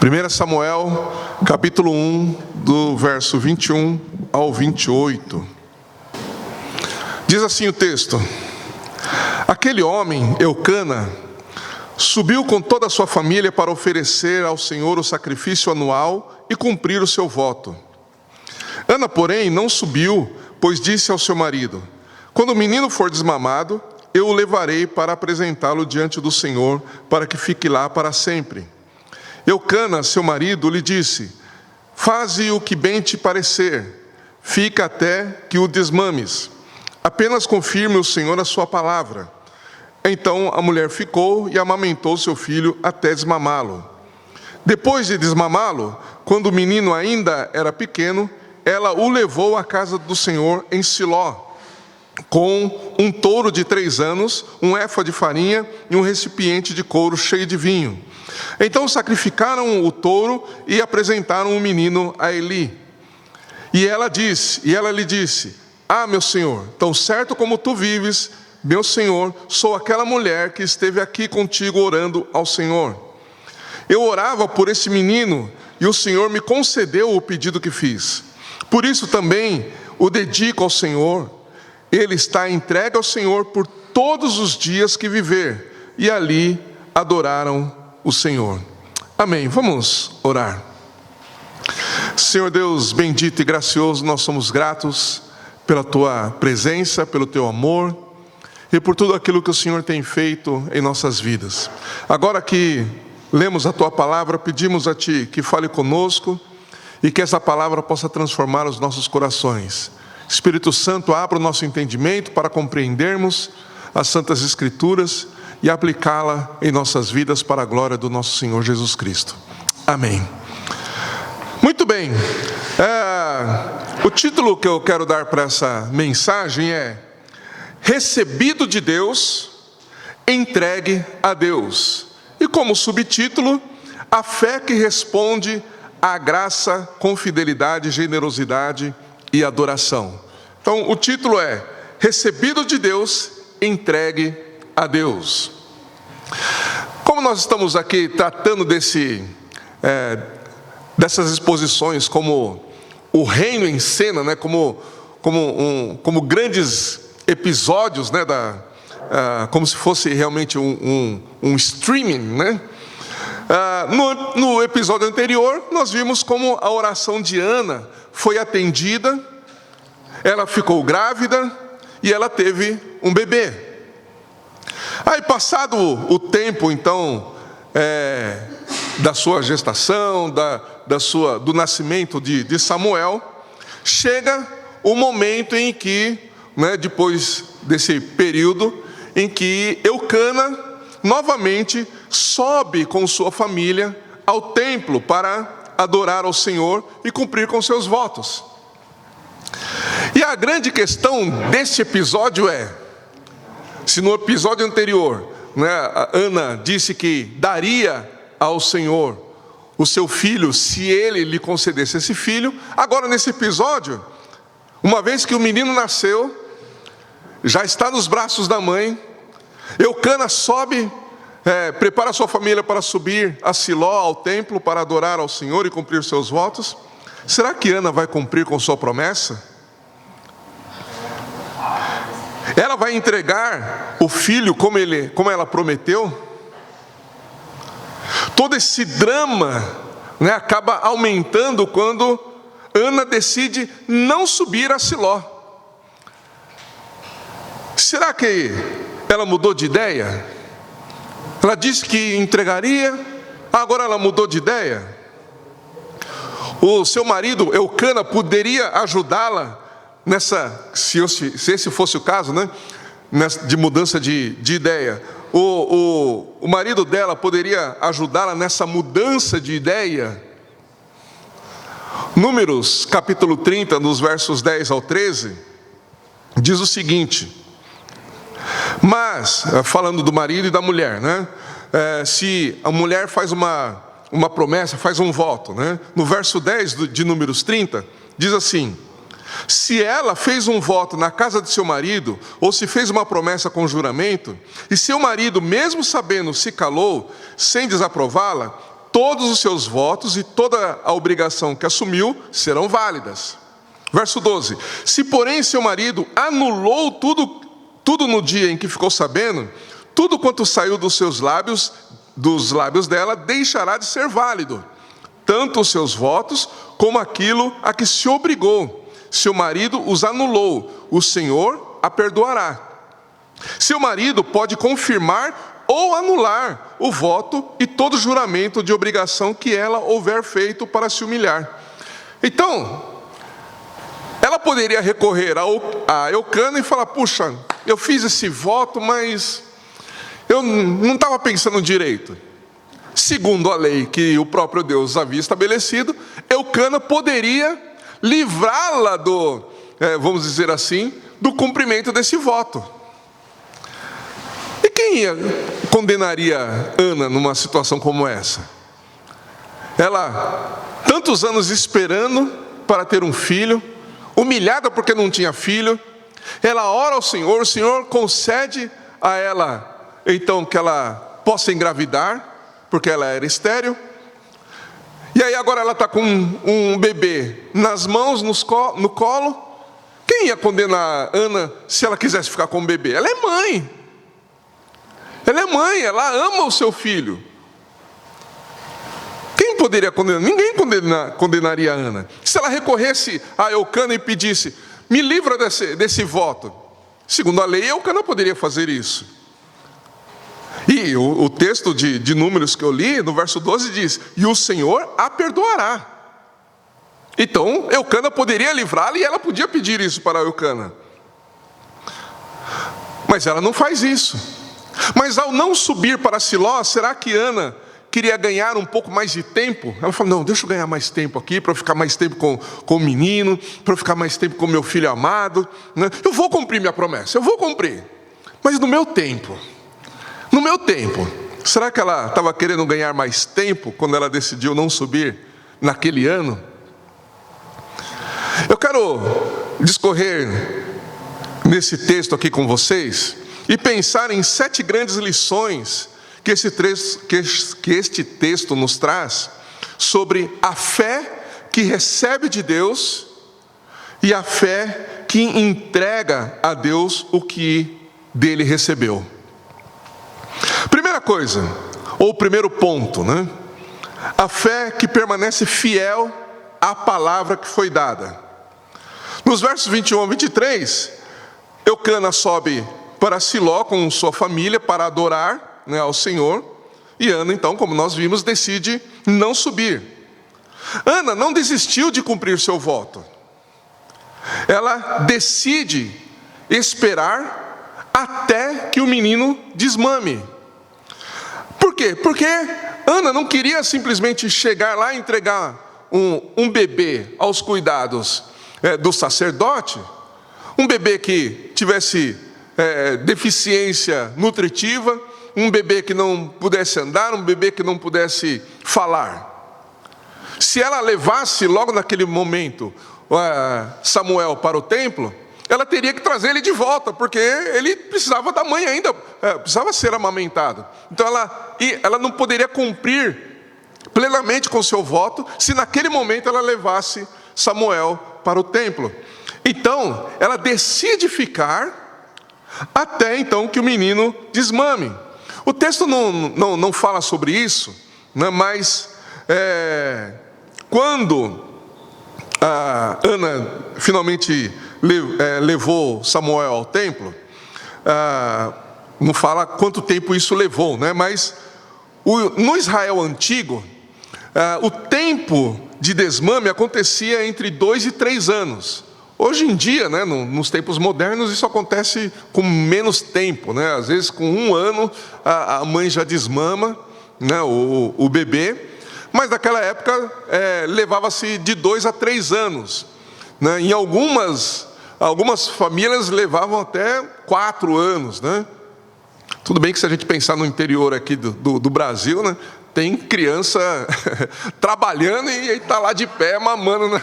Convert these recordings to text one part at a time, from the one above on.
1 Samuel, capítulo 1, do verso 21 ao 28. Diz assim o texto: Aquele homem, Eucana, subiu com toda a sua família para oferecer ao Senhor o sacrifício anual e cumprir o seu voto. Ana, porém, não subiu, pois disse ao seu marido: Quando o menino for desmamado, eu o levarei para apresentá-lo diante do Senhor, para que fique lá para sempre. Eucana, seu marido, lhe disse: Faze o que bem te parecer, fica até que o desmames. Apenas confirme o Senhor a sua palavra. Então a mulher ficou e amamentou seu filho até desmamá-lo. Depois de desmamá-lo, quando o menino ainda era pequeno, ela o levou à casa do Senhor em Siló, com um touro de 3 anos, um éfa de farinha e um recipiente de couro cheio de vinho. Então sacrificaram o touro e apresentaram o menino a Eli. E ela lhe disse: Ah, meu senhor, tão certo como tu vives, meu senhor, sou aquela mulher que esteve aqui contigo orando ao Senhor. Eu orava por esse menino e o Senhor me concedeu o pedido que fiz. Por isso também o dedico ao Senhor. Ele está entregue ao Senhor por todos os dias que viver. E ali adoraram o Senhor. Amém. Vamos orar. Senhor Deus bendito e gracioso, nós somos gratos pela Tua presença, pelo Teu amor e por tudo aquilo que o Senhor tem feito em nossas vidas. Agora que lemos a Tua palavra, pedimos a Ti que fale conosco e que essa palavra possa transformar os nossos corações. Espírito Santo, abra o nosso entendimento para compreendermos as Santas Escrituras e aplicá-la em nossas vidas para a glória do nosso Senhor Jesus Cristo. Amém. Muito bem. O título que eu quero dar para essa mensagem é: Recebido de Deus, entregue a Deus. E como subtítulo, a fé que responde à graça com fidelidade, generosidade e adoração. Então o título é: Recebido de Deus, entregue a Deus. Como nós estamos aqui tratando dessas exposições como o reino em cena, né, como grandes episódios, né, como se fosse realmente um streaming, né? No episódio anterior nós vimos como a oração de Ana foi atendida, ela ficou grávida e ela teve um bebê. Aí, passado o tempo, então, da sua gestação, do nascimento de Samuel, chega o momento em que, depois desse período, em que Eucana novamente sobe com sua família ao templo para adorar ao Senhor e cumprir com seus votos. E a grande questão deste episódio é: se no episódio anterior, a Ana disse que daria ao Senhor o seu filho se ele lhe concedesse esse filho, agora nesse episódio, uma vez que o menino nasceu, já está nos braços da mãe, Eucana sobe, prepara a sua família para subir a Siló, ao templo, para adorar ao Senhor e cumprir seus votos. Será que Ana vai cumprir com sua promessa? Ela vai entregar o filho como ela prometeu? Todo esse drama, acaba aumentando quando Ana decide não subir a Siló. Será que ela mudou de ideia? Ela disse que entregaria, agora ela mudou de ideia? O seu marido, Eucana, poderia ajudá-la se esse fosse o caso, de mudança de ideia? O marido dela poderia ajudá-la nessa mudança de ideia? Números capítulo 30, nos versos 10 ao 13, diz o seguinte: Mas, falando do marido e da mulher, se a mulher faz uma promessa, faz um voto, no verso 10 de Números 30, diz assim: Se ela fez um voto na casa de seu marido, ou se fez uma promessa com juramento, e seu marido, mesmo sabendo, se calou, sem desaprová-la, todos os seus votos e toda a obrigação que assumiu serão válidas. Verso 12: se porém seu marido anulou tudo no dia em que ficou sabendo, tudo quanto saiu dos lábios dela, deixará de ser válido, tanto os seus votos como aquilo a que se obrigou. Se o marido os anulou, o Senhor a perdoará. Seu marido pode confirmar ou anular o voto e todo juramento de obrigação que ela houver feito para se humilhar. Então, ela poderia recorrer a Eucana e falar: puxa, eu fiz esse voto, mas eu não estava pensando direito. Segundo a lei que o próprio Deus havia estabelecido, Eucana poderia livrá-la vamos dizer assim, do cumprimento desse voto. E quem condenaria Ana numa situação como essa? Ela, tantos anos esperando para ter um filho, humilhada porque não tinha filho, ela ora ao Senhor, o Senhor concede a ela, então, que ela possa engravidar, porque ela era estéril. E aí agora ela está com um bebê nas mãos, no colo. Quem ia condenar Ana se ela quisesse ficar com o bebê? Ela é mãe. Ela é mãe, ela ama o seu filho. Quem poderia condenar? Ninguém condenaria Ana. Se ela recorresse a Eucana e pedisse: me livra desse voto. Segundo a lei, Eucana poderia fazer isso. E o texto de Números que eu li, no verso 12, diz: e o Senhor a perdoará. Então, Eucana poderia livrá-la e ela podia pedir isso para Eucana. Mas ela não faz isso. Mas ao não subir para Siló, será que Ana queria ganhar um pouco mais de tempo? Ela falou: não, deixa eu ganhar mais tempo aqui, para eu ficar mais tempo com o menino, para eu ficar mais tempo com o meu filho amado, né? Eu vou cumprir minha promessa, eu vou cumprir. Mas no meu tempo. No meu tempo. Será que ela estava querendo ganhar mais tempo quando ela decidiu não subir naquele ano? Eu quero discorrer nesse texto aqui com vocês e pensar em 7 grandes lições que este texto nos traz sobre a fé que recebe de Deus e a fé que entrega a Deus o que dele recebeu. Primeira coisa, ou primeiro ponto, né? A fé que permanece fiel à palavra que foi dada. Nos versos 21 a 23, Eucana sobe para Siló com sua família para adorar, né, ao Senhor. E Ana, então, como nós vimos, decide não subir. Ana não desistiu de cumprir seu voto. Ela decide esperar até que o menino desmame. Por quê? Porque Ana não queria simplesmente chegar lá e entregar um bebê aos cuidados do sacerdote, um bebê que tivesse deficiência nutritiva, um bebê que não pudesse andar, um bebê que não pudesse falar. Se ela levasse logo naquele momento Samuel para o templo, ela teria que trazer ele de volta, porque ele precisava da mãe ainda, precisava ser amamentado. Então ela não poderia cumprir plenamente com o seu voto, se naquele momento ela levasse Samuel para o templo. Então, ela decide ficar até então que o menino desmame. O texto não fala sobre isso, né, mas quando a Ana finalmente levou Samuel ao templo, não fala quanto tempo isso levou, né? Mas no Israel antigo, o tempo de desmame acontecia entre 2 e 3 anos. Hoje em dia, né, nos tempos modernos, isso acontece com menos tempo, né? Às vezes com 1 ano a mãe já desmama, né, o bebê. Mas naquela época levava-se de 2 a 3 anos, né? Em algumas famílias levavam até 4 anos, né? Tudo bem que se a gente pensar no interior aqui do Brasil, né, tem criança trabalhando e está lá de pé mamando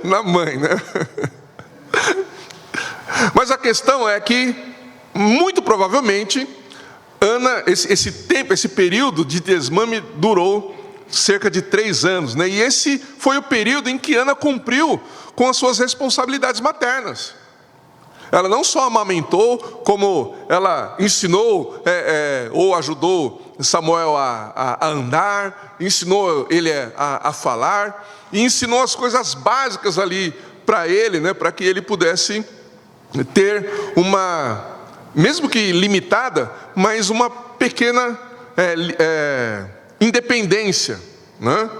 na mãe, né? Mas a questão é que, muito provavelmente, Ana, esse período de desmame durou cerca de 3 anos, né? E esse foi o período em que Ana cumpriu com as suas responsabilidades maternas. Ela não só amamentou, como ela ensinou ou ajudou Samuel a andar, ensinou ele a falar, e ensinou as coisas básicas ali para ele, né, para que ele pudesse ter uma, mesmo que limitada, mas uma pequena independência, né?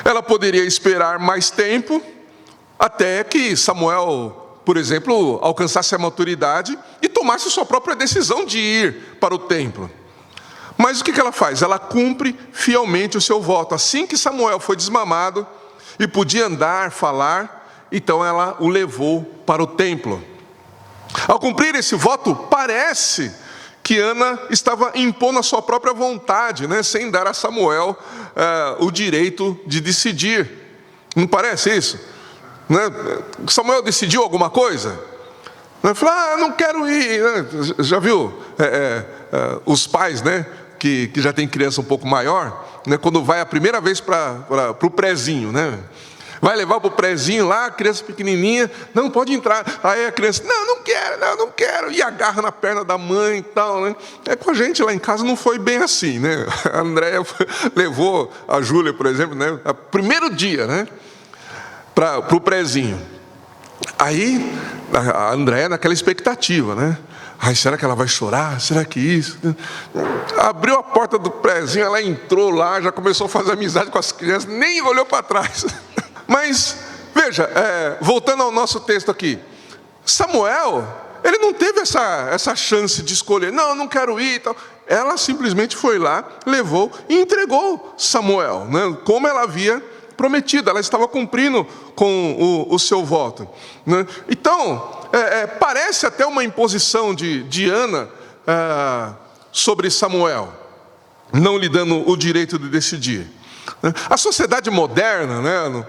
Ela poderia esperar mais tempo, até que Samuel, por exemplo, alcançasse a maturidade e tomasse sua própria decisão de ir para o templo. Mas o que ela faz? Ela cumpre fielmente o seu voto. Assim que Samuel foi desmamado e podia andar, falar, então ela o levou para o templo. Ao cumprir esse voto, parece que Ana estava impondo a sua própria vontade, né, sem dar a Samuel o direito de decidir. Não parece isso? Né? Samuel decidiu alguma coisa? Falou, não quero ir. Já viu os pais, né, que já tem criança um pouco maior, né, quando vai a primeira vez para o prézinho, né? Vai levar para o prézinho lá, a criança pequenininha, não, pode entrar. Aí a criança, não quero. E agarra na perna da mãe e tal, né? Com a gente lá em casa não foi bem assim, né? A Andréia levou a Júlia, por exemplo, né, o primeiro dia, né, para o prézinho. Aí a Andréia naquela expectativa, né? Ai, será que ela vai chorar? Será que isso? Abriu a porta do prézinho, ela entrou lá, já começou a fazer amizade com as crianças, nem olhou para trás. Mas, veja, voltando ao nosso texto aqui, Samuel, ele não teve essa chance de escolher, não quero ir e tal. Ela simplesmente foi lá, levou e entregou Samuel, né, como ela havia prometido, ela estava cumprindo com o seu voto, né? Então, parece até uma imposição de Ana sobre Samuel, não lhe dando o direito de decidir. A sociedade moderna, né,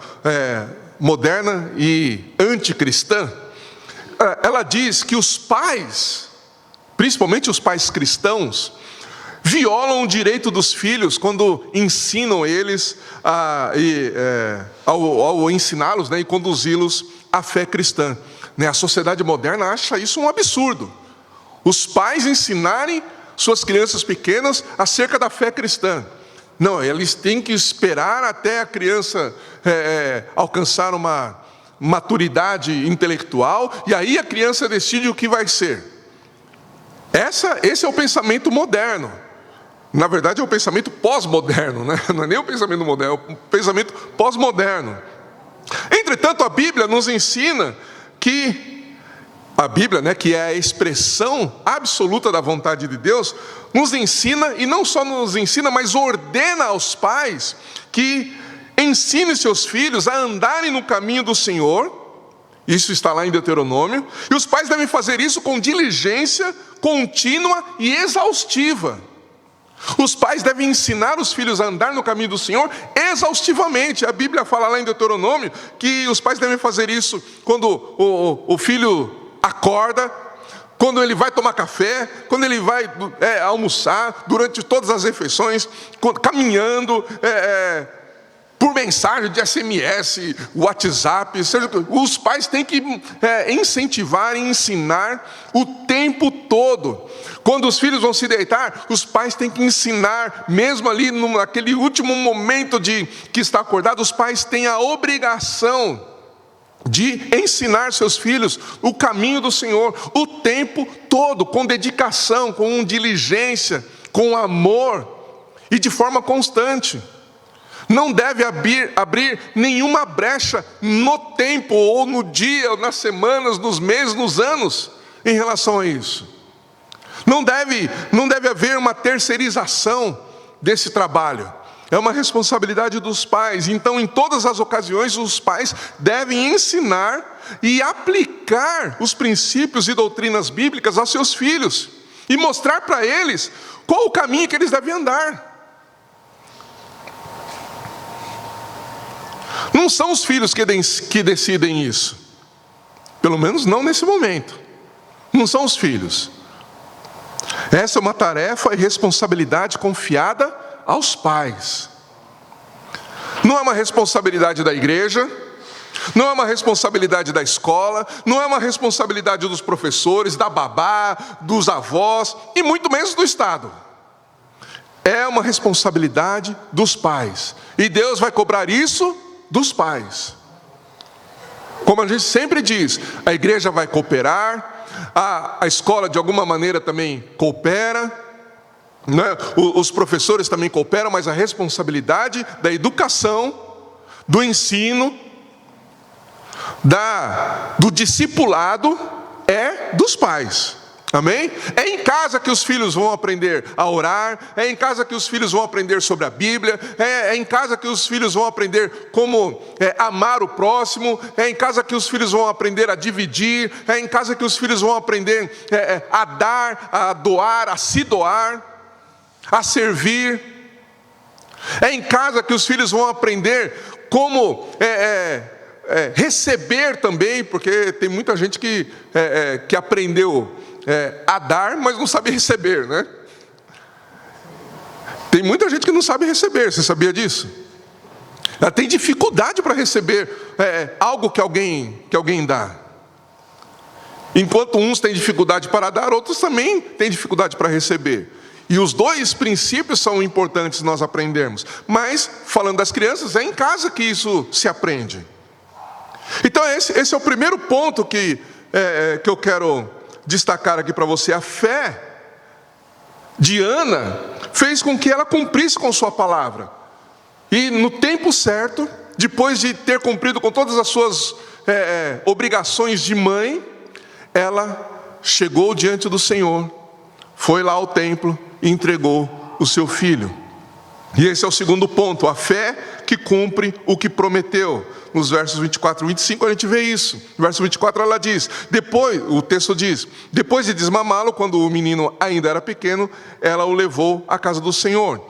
moderna e anticristã, ela diz que os pais, principalmente os pais cristãos, violam o direito dos filhos quando ensinam eles ao ensiná-los, né, e conduzi-los à fé cristã. A sociedade moderna acha isso um absurdo. Os pais ensinarem suas crianças pequenas acerca da fé cristã. Não, eles têm que esperar até a criança alcançar uma maturidade intelectual, e aí a criança decide o que vai ser. Esse é o pensamento moderno. Na verdade é o pensamento pós-moderno, né? Não é nem o pensamento moderno, é o pensamento pós-moderno. Entretanto, a Bíblia nos ensina que a Bíblia, né, que é a expressão absoluta da vontade de Deus, nos ensina, e não só nos ensina, mas ordena aos pais que ensinem seus filhos a andarem no caminho do Senhor. Isso está lá em Deuteronômio. E os pais devem fazer isso com diligência contínua e exaustiva. Os pais devem ensinar os filhos a andar no caminho do Senhor exaustivamente. A Bíblia fala lá em Deuteronômio que os pais devem fazer isso quando o filho acorda, quando ele vai tomar café, quando ele vai almoçar, durante todas as refeições, caminhando, por mensagem de SMS, WhatsApp, os pais têm que incentivar e ensinar o tempo todo. Quando os filhos vão se deitar, os pais têm que ensinar, mesmo ali naquele último momento que está acordado, os pais têm a obrigação de ensinar seus filhos o caminho do Senhor, o tempo todo, com dedicação, com diligência, com amor e de forma constante. Não deve abrir nenhuma brecha no tempo, ou no dia, ou nas semanas, nos meses, nos anos, em relação a isso. Não deve haver uma terceirização desse trabalho. É uma responsabilidade dos pais. Então, em todas as ocasiões, os pais devem ensinar e aplicar os princípios e doutrinas bíblicas aos seus filhos e mostrar para eles qual o caminho que eles devem andar. Não são os filhos que decidem isso. Pelo menos não nesse momento. Não são os filhos. Essa é uma tarefa e responsabilidade confiada aos pais. Não é uma responsabilidade da igreja, não é uma responsabilidade da escola, não é uma responsabilidade dos professores, da babá, dos avós e muito menos do Estado. É uma responsabilidade dos pais. E Deus vai cobrar isso dos pais. Como a gente sempre diz, a igreja vai cooperar, a escola de alguma maneira também coopera, né? Os professores também cooperam, mas a responsabilidade da educação, do ensino, do discipulado é dos pais. Amém? É em casa que os filhos vão aprender a orar, é em casa que os filhos vão aprender sobre a Bíblia, é em casa que os filhos vão aprender como amar o próximo, é em casa que os filhos vão aprender a dividir, é em casa que os filhos vão aprender a dar, a doar, a se doar, a servir. É em casa que os filhos vão aprender como receber também, porque tem muita gente que aprendeu a dar, mas não sabe receber, né? Tem muita gente que não sabe receber, você sabia disso? Ela tem dificuldade para receber algo que alguém dá. Enquanto uns têm dificuldade para dar, outros também têm dificuldade para receber. E os dois princípios são importantes nós aprendermos. Mas, falando das crianças, é em casa que isso se aprende. Então esse é o primeiro ponto que eu quero destacar aqui para você. A fé de Ana fez com que ela cumprisse com sua palavra. E no tempo certo, depois de ter cumprido com todas as suas obrigações de mãe, ela chegou diante do Senhor, foi lá ao templo e entregou o seu filho. E esse é o segundo ponto, a fé que cumpre o que prometeu. Nos versos 24 e 25 a gente vê isso. No verso 24 ela diz, o texto diz, depois de desmamá-lo, quando o menino ainda era pequeno, ela o levou à casa do Senhor,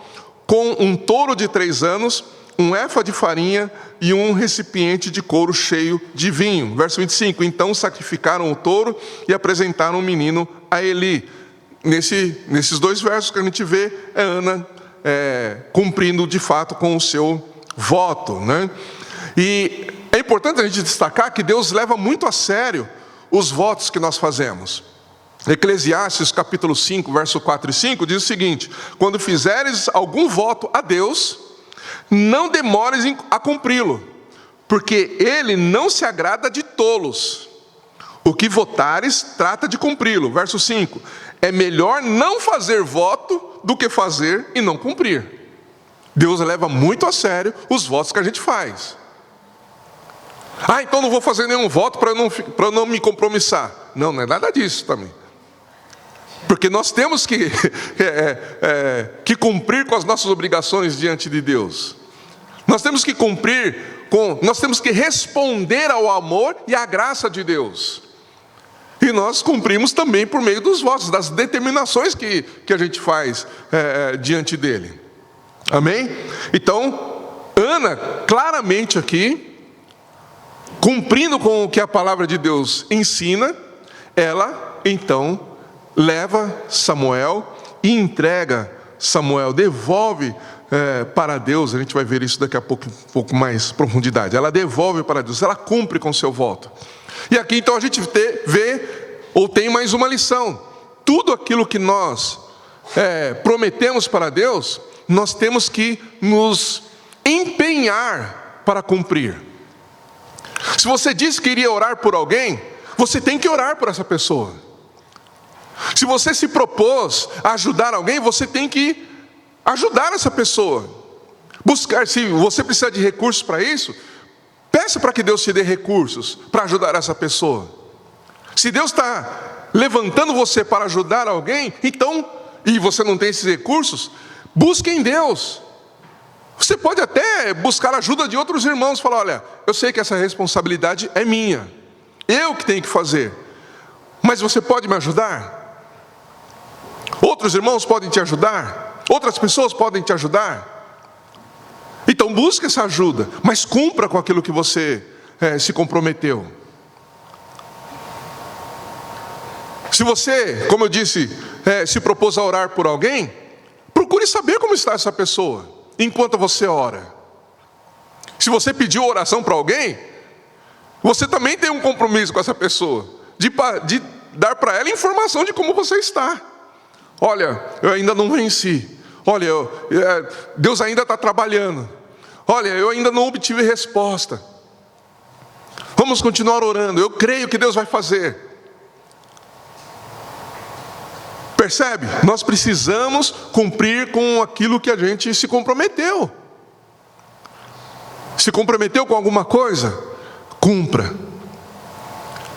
com um touro de 3 anos, um éfa de farinha e um recipiente de couro cheio de vinho. Verso 25, então sacrificaram o touro e apresentaram o menino a Eli. Nesses 2 versos que a gente vê, é Ana cumprindo de fato com o seu voto, né? E é importante a gente destacar que Deus leva muito a sério os votos que nós fazemos. Eclesiastes capítulo 5, verso 4 e 5 diz o seguinte: quando fizeres algum voto a Deus, não demores a cumpri-lo, porque Ele não se agrada de tolos. O que votares, trata de cumpri-lo. Verso 5, é melhor não fazer voto do que fazer e não cumprir. Deus leva muito a sério os votos que a gente faz. Então não vou fazer nenhum voto para não me compromissar. Não é nada disso também. Porque nós temos que cumprir com as nossas obrigações diante de Deus. Nós temos que nós temos que responder ao amor e à graça de Deus. E nós cumprimos também por meio dos votos, das determinações que a gente faz diante dele. Amém? Então, Ana, claramente aqui, cumprindo com o que a palavra de Deus ensina, ela então leva Samuel e entrega Samuel, devolve para Deus. A gente vai ver isso daqui a pouco, um pouco mais profundidade. Ela devolve para Deus, ela cumpre com o seu voto. E aqui então a gente tem mais uma lição. Tudo aquilo que nós prometemos para Deus, nós temos que nos empenhar para cumprir. Se você disse que iria orar por alguém, você tem que orar por essa pessoa. Se você se propôs a ajudar alguém, você tem que ajudar essa pessoa. Se você precisa de recursos para isso, peça para que Deus te dê recursos para ajudar essa pessoa. Se Deus está levantando você para ajudar alguém, então, e você não tem esses recursos, busque em Deus. Você pode até buscar a ajuda de outros irmãos, falar: olha, eu sei que essa responsabilidade é minha, eu que tenho que fazer, mas você pode me ajudar? Outros irmãos podem te ajudar? Outras pessoas podem te ajudar? Então busque essa ajuda, mas cumpra com aquilo que você se comprometeu. Se você, como eu disse, se propôs a orar por alguém, procure saber como está essa pessoa enquanto você ora. Se você pediu oração para alguém, você também tem um compromisso com essa pessoa, de dar para ela informação de como você está. Olha, eu ainda não venci. Olha, Deus ainda está trabalhando. Olha, eu ainda não obtive resposta. Vamos continuar orando. Eu creio que Deus vai fazer. Percebe? Nós precisamos cumprir com aquilo que a gente se comprometeu. Se comprometeu com alguma coisa? Cumpra.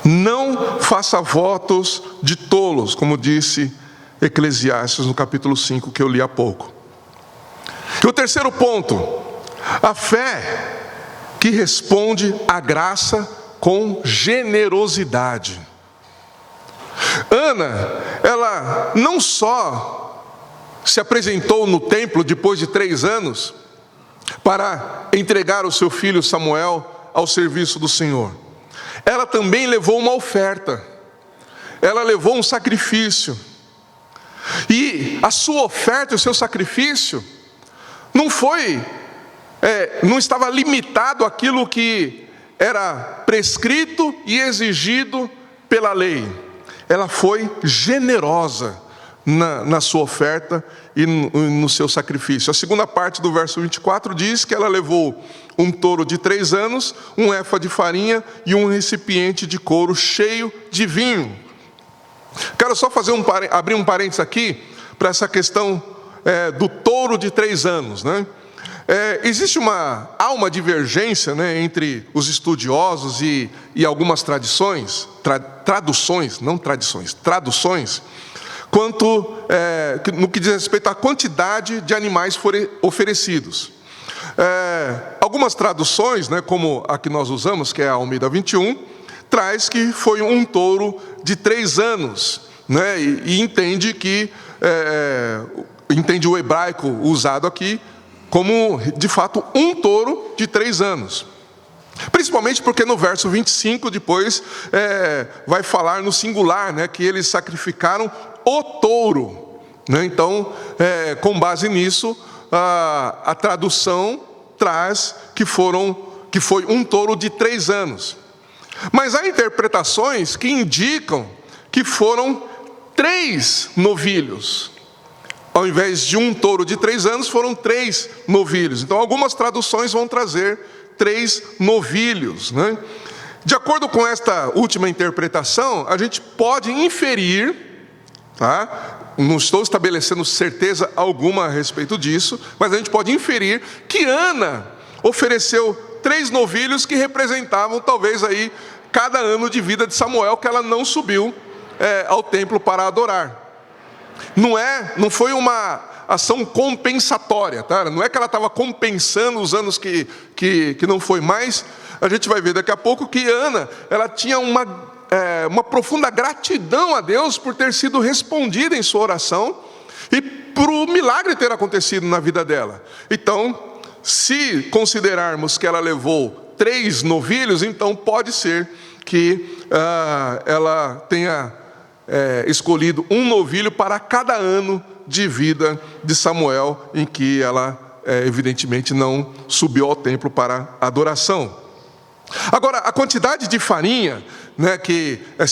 Não faça votos de tolos, como disse Eclesiastes no capítulo 5, que eu li há pouco. E o terceiro ponto, a fé que responde à graça com generosidade. Ana, ela não só se apresentou no templo depois de 3 anos para entregar o seu filho Samuel ao serviço do Senhor. Ela também levou uma oferta. Ela levou um sacrifício. E a sua oferta, o seu sacrifício, não estava limitado àquilo que era prescrito e exigido pela lei. Ela foi generosa na sua oferta e no seu sacrifício. A segunda parte do verso 24 diz que ela levou um touro de 3 anos, um efa de farinha e um recipiente de couro cheio de vinho. Quero só abrir um parênteses aqui para essa questão do touro de 3 anos, né? Há uma divergência, né, entre os estudiosos e algumas traduções, quanto no que diz respeito à quantidade de animais oferecidos. Algumas traduções, né, como a que nós usamos, que é a Almeida 21, traz que foi um touro de 3 anos, né, e entende o hebraico usado aqui como, de fato, um touro de 3 anos. Principalmente porque no verso 25, depois, vai falar no singular, né, que eles sacrificaram o touro. Né? Então, com base nisso, a tradução traz que foi um touro de 3 anos. Mas há interpretações que indicam que foram 3 novilhos. Ao invés de um touro de 3 anos, foram 3 novilhos. Então, algumas traduções vão trazer 3 novilhos, né? De acordo com esta última interpretação, a gente pode inferir, tá? Não estou estabelecendo certeza alguma a respeito disso, mas a gente pode inferir que Ana ofereceu 3 novilhos que representavam talvez aí cada ano de vida de Samuel que ela não subiu ao templo para adorar. Não foi uma ação compensatória, tá? Não é que ela estava compensando os anos que não foi mais. A gente vai ver daqui a pouco que Ana, ela tinha uma profunda gratidão a Deus por ter sido respondida em sua oração e por o milagre ter acontecido na vida dela. Então, se considerarmos que ela levou 3 novilhos, então pode ser que ela tenha escolhido um novilho para cada ano de vida de Samuel, em que ela evidentemente não subiu ao templo para adoração. Agora, a quantidade de farinha, né, que é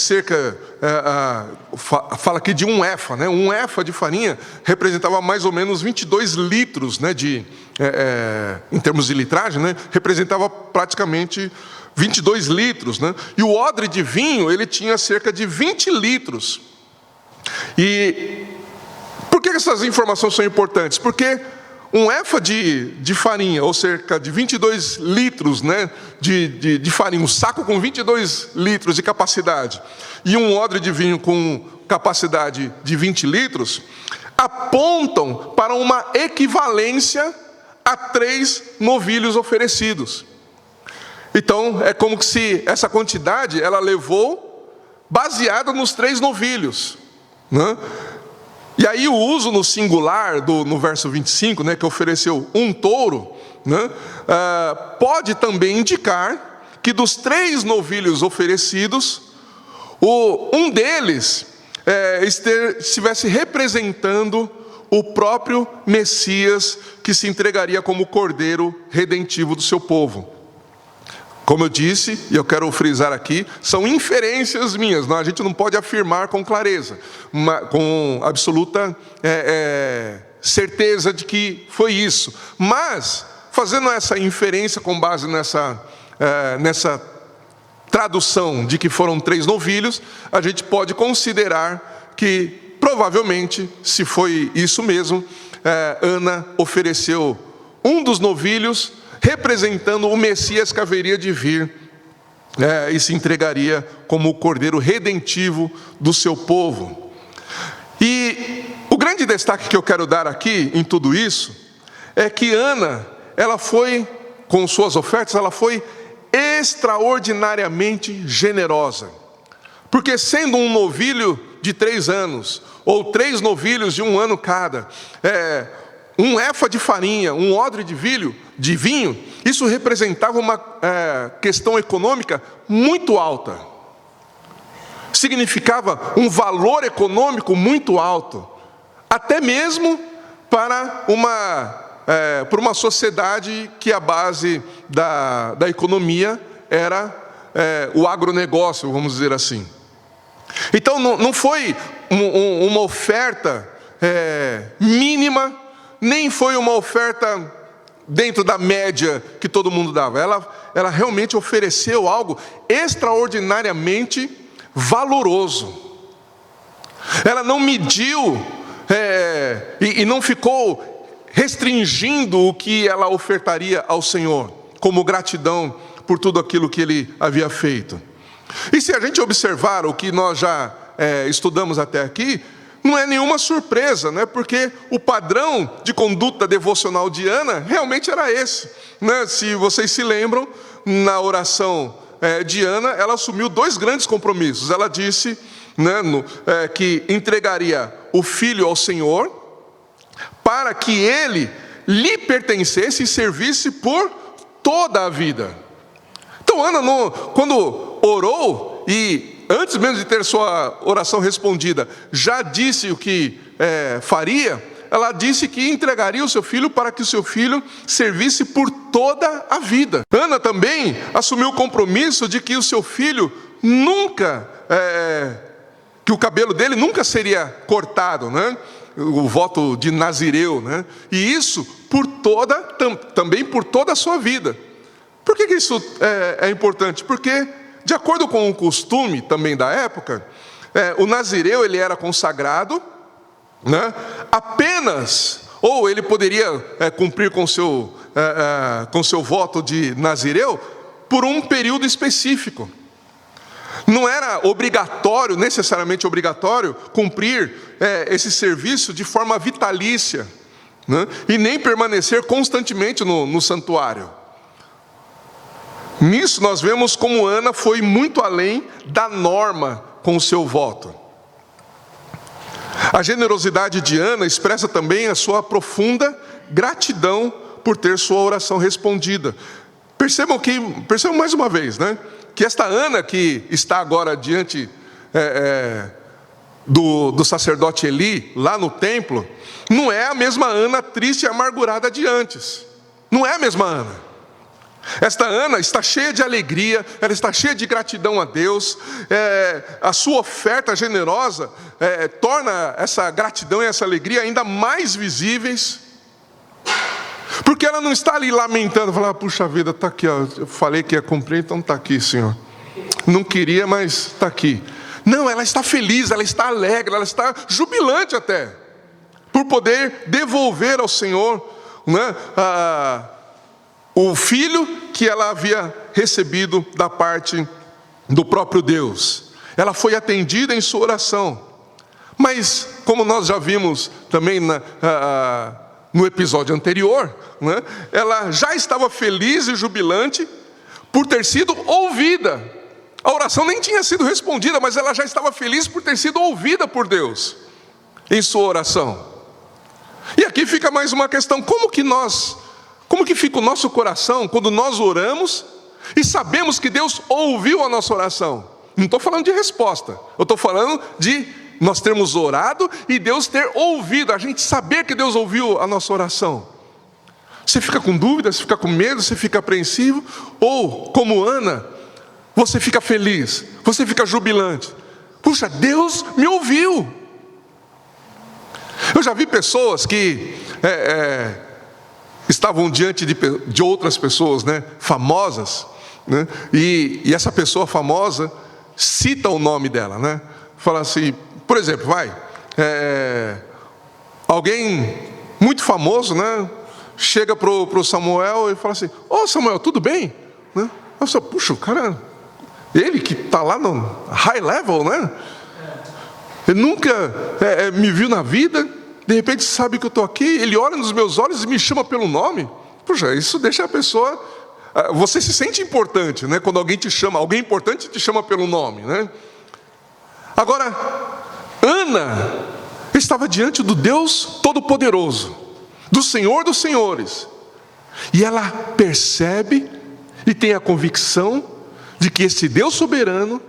fala aqui de um efa, né? Um efa de farinha representava mais ou menos 22 litros, né, em termos de litragem, né, representava praticamente 22 litros, né? E o odre de vinho, ele tinha cerca de 20 litros. E por que essas informações são importantes? Porque um efa de farinha, ou cerca de 22 litros, né, de farinha, um saco com 22 litros de capacidade, e um odre de vinho com capacidade de 20 litros, apontam para uma equivalência a 3 novilhos oferecidos. Então, é como se essa quantidade ela levou baseada nos 3 novilhos, né? E aí o uso no singular, no verso 25, né, que ofereceu um touro, né, pode também indicar que dos 3 novilhos oferecidos, um deles estivesse representando o próprio Messias que se entregaria como cordeiro redentivo do seu povo. Como eu disse, e eu quero frisar aqui, são inferências minhas, não? A gente não pode afirmar com clareza, com absoluta certeza de que foi isso. Mas, fazendo essa inferência com base nessa tradução de que foram 3 novilhos, a gente pode considerar que, provavelmente, se foi isso mesmo, Ana ofereceu um dos novilhos, representando o Messias que haveria de vir, e se entregaria como o cordeiro redentivo do seu povo. E o grande destaque que eu quero dar aqui em tudo isso é que Ana, ela foi, com suas ofertas, ela foi extraordinariamente generosa. Porque sendo um novilho de 3 anos, ou 3 novilhos de 1 ano cada, um éfa de farinha, um odre de vinho, isso representava uma questão econômica muito alta. Significava um valor econômico muito alto, até mesmo para uma sociedade que a base da economia era o agronegócio, vamos dizer assim. Então não foi uma oferta mínima, nem foi uma oferta dentro da média que todo mundo dava. Ela realmente ofereceu algo extraordinariamente valoroso. Ela não mediu e não ficou restringindo o que ela ofertaria ao Senhor, como gratidão por tudo aquilo que Ele havia feito. E se a gente observar o que nós já estudamos até aqui, não é nenhuma surpresa, né? Porque o padrão de conduta devocional de Ana realmente era esse, né? Se vocês se lembram, na oração de Ana, ela assumiu 2 grandes compromissos. Ela disse, né, que entregaria o filho ao Senhor, para que ele lhe pertencesse e servisse por toda a vida. Então Ana, quando orou e antes mesmo de ter sua oração respondida, já disse o que faria, ela disse que entregaria o seu filho para que o seu filho servisse por toda a vida. Ana também assumiu o compromisso de que o seu filho nunca, que o cabelo dele nunca seria cortado, né? O voto de Nazireu, né? E isso também por toda a sua vida. Por que isso é importante? Porque, de acordo com o costume também da época, o Nazireu ele era consagrado, né, apenas, ou ele poderia cumprir com seu voto de Nazireu por um período específico. Não era obrigatório, necessariamente obrigatório, cumprir esse serviço de forma vitalícia, né, e nem permanecer constantemente no santuário. Nisso nós vemos como Ana foi muito além da norma com o seu voto. A generosidade de Ana expressa também a sua profunda gratidão por ter sua oração respondida. Percebam mais uma vez, né, que esta Ana que está agora diante do sacerdote Eli, lá no templo, não é a mesma Ana triste e amargurada de antes. Não é a mesma Ana. Esta Ana está cheia de alegria, ela está cheia de gratidão a Deus. A sua oferta generosa torna essa gratidão e essa alegria ainda mais visíveis, porque ela não está ali lamentando, falando, puxa vida, está aqui, ó, eu falei que ia cumprir, então está aqui, Senhor. Não queria, mas está aqui. Não, ela está feliz, ela está alegre, ela está jubilante até, por poder devolver ao Senhor, né, o filho que ela havia recebido da parte do próprio Deus. Ela foi atendida em sua oração. Mas, como nós já vimos também no episódio anterior, né, ela já estava feliz e jubilante por ter sido ouvida. A oração nem tinha sido respondida, mas ela já estava feliz por ter sido ouvida por Deus em sua oração. E aqui fica mais uma questão: como que fica o nosso coração quando nós oramos e sabemos que Deus ouviu a nossa oração? Não estou falando de resposta, eu estou falando de nós termos orado e Deus ter ouvido, a gente saber que Deus ouviu a nossa oração. Você fica com dúvida, você fica com medo, você fica apreensivo, ou como Ana, você fica feliz, você fica jubilante. Puxa, Deus me ouviu. Eu já vi pessoas que estavam diante de outras pessoas, né, famosas, né, e essa pessoa famosa cita o nome dela, né? Fala assim, por exemplo, alguém muito famoso, né, chega pro Samuel e fala assim: ô Samuel, tudo bem? Né? Eu falo, puxa, o cara, ele que está lá no high level, né? Ele nunca me viu na vida, de repente sabe que eu estou aqui, ele olha nos meus olhos e me chama pelo nome. Puxa, isso deixa a pessoa... Você se sente importante, né? Quando alguém te chama, alguém importante te chama pelo nome, né? Agora, Ana estava diante do Deus Todo-Poderoso, do Senhor dos Senhores, e ela percebe e tem a convicção de que esse Deus soberano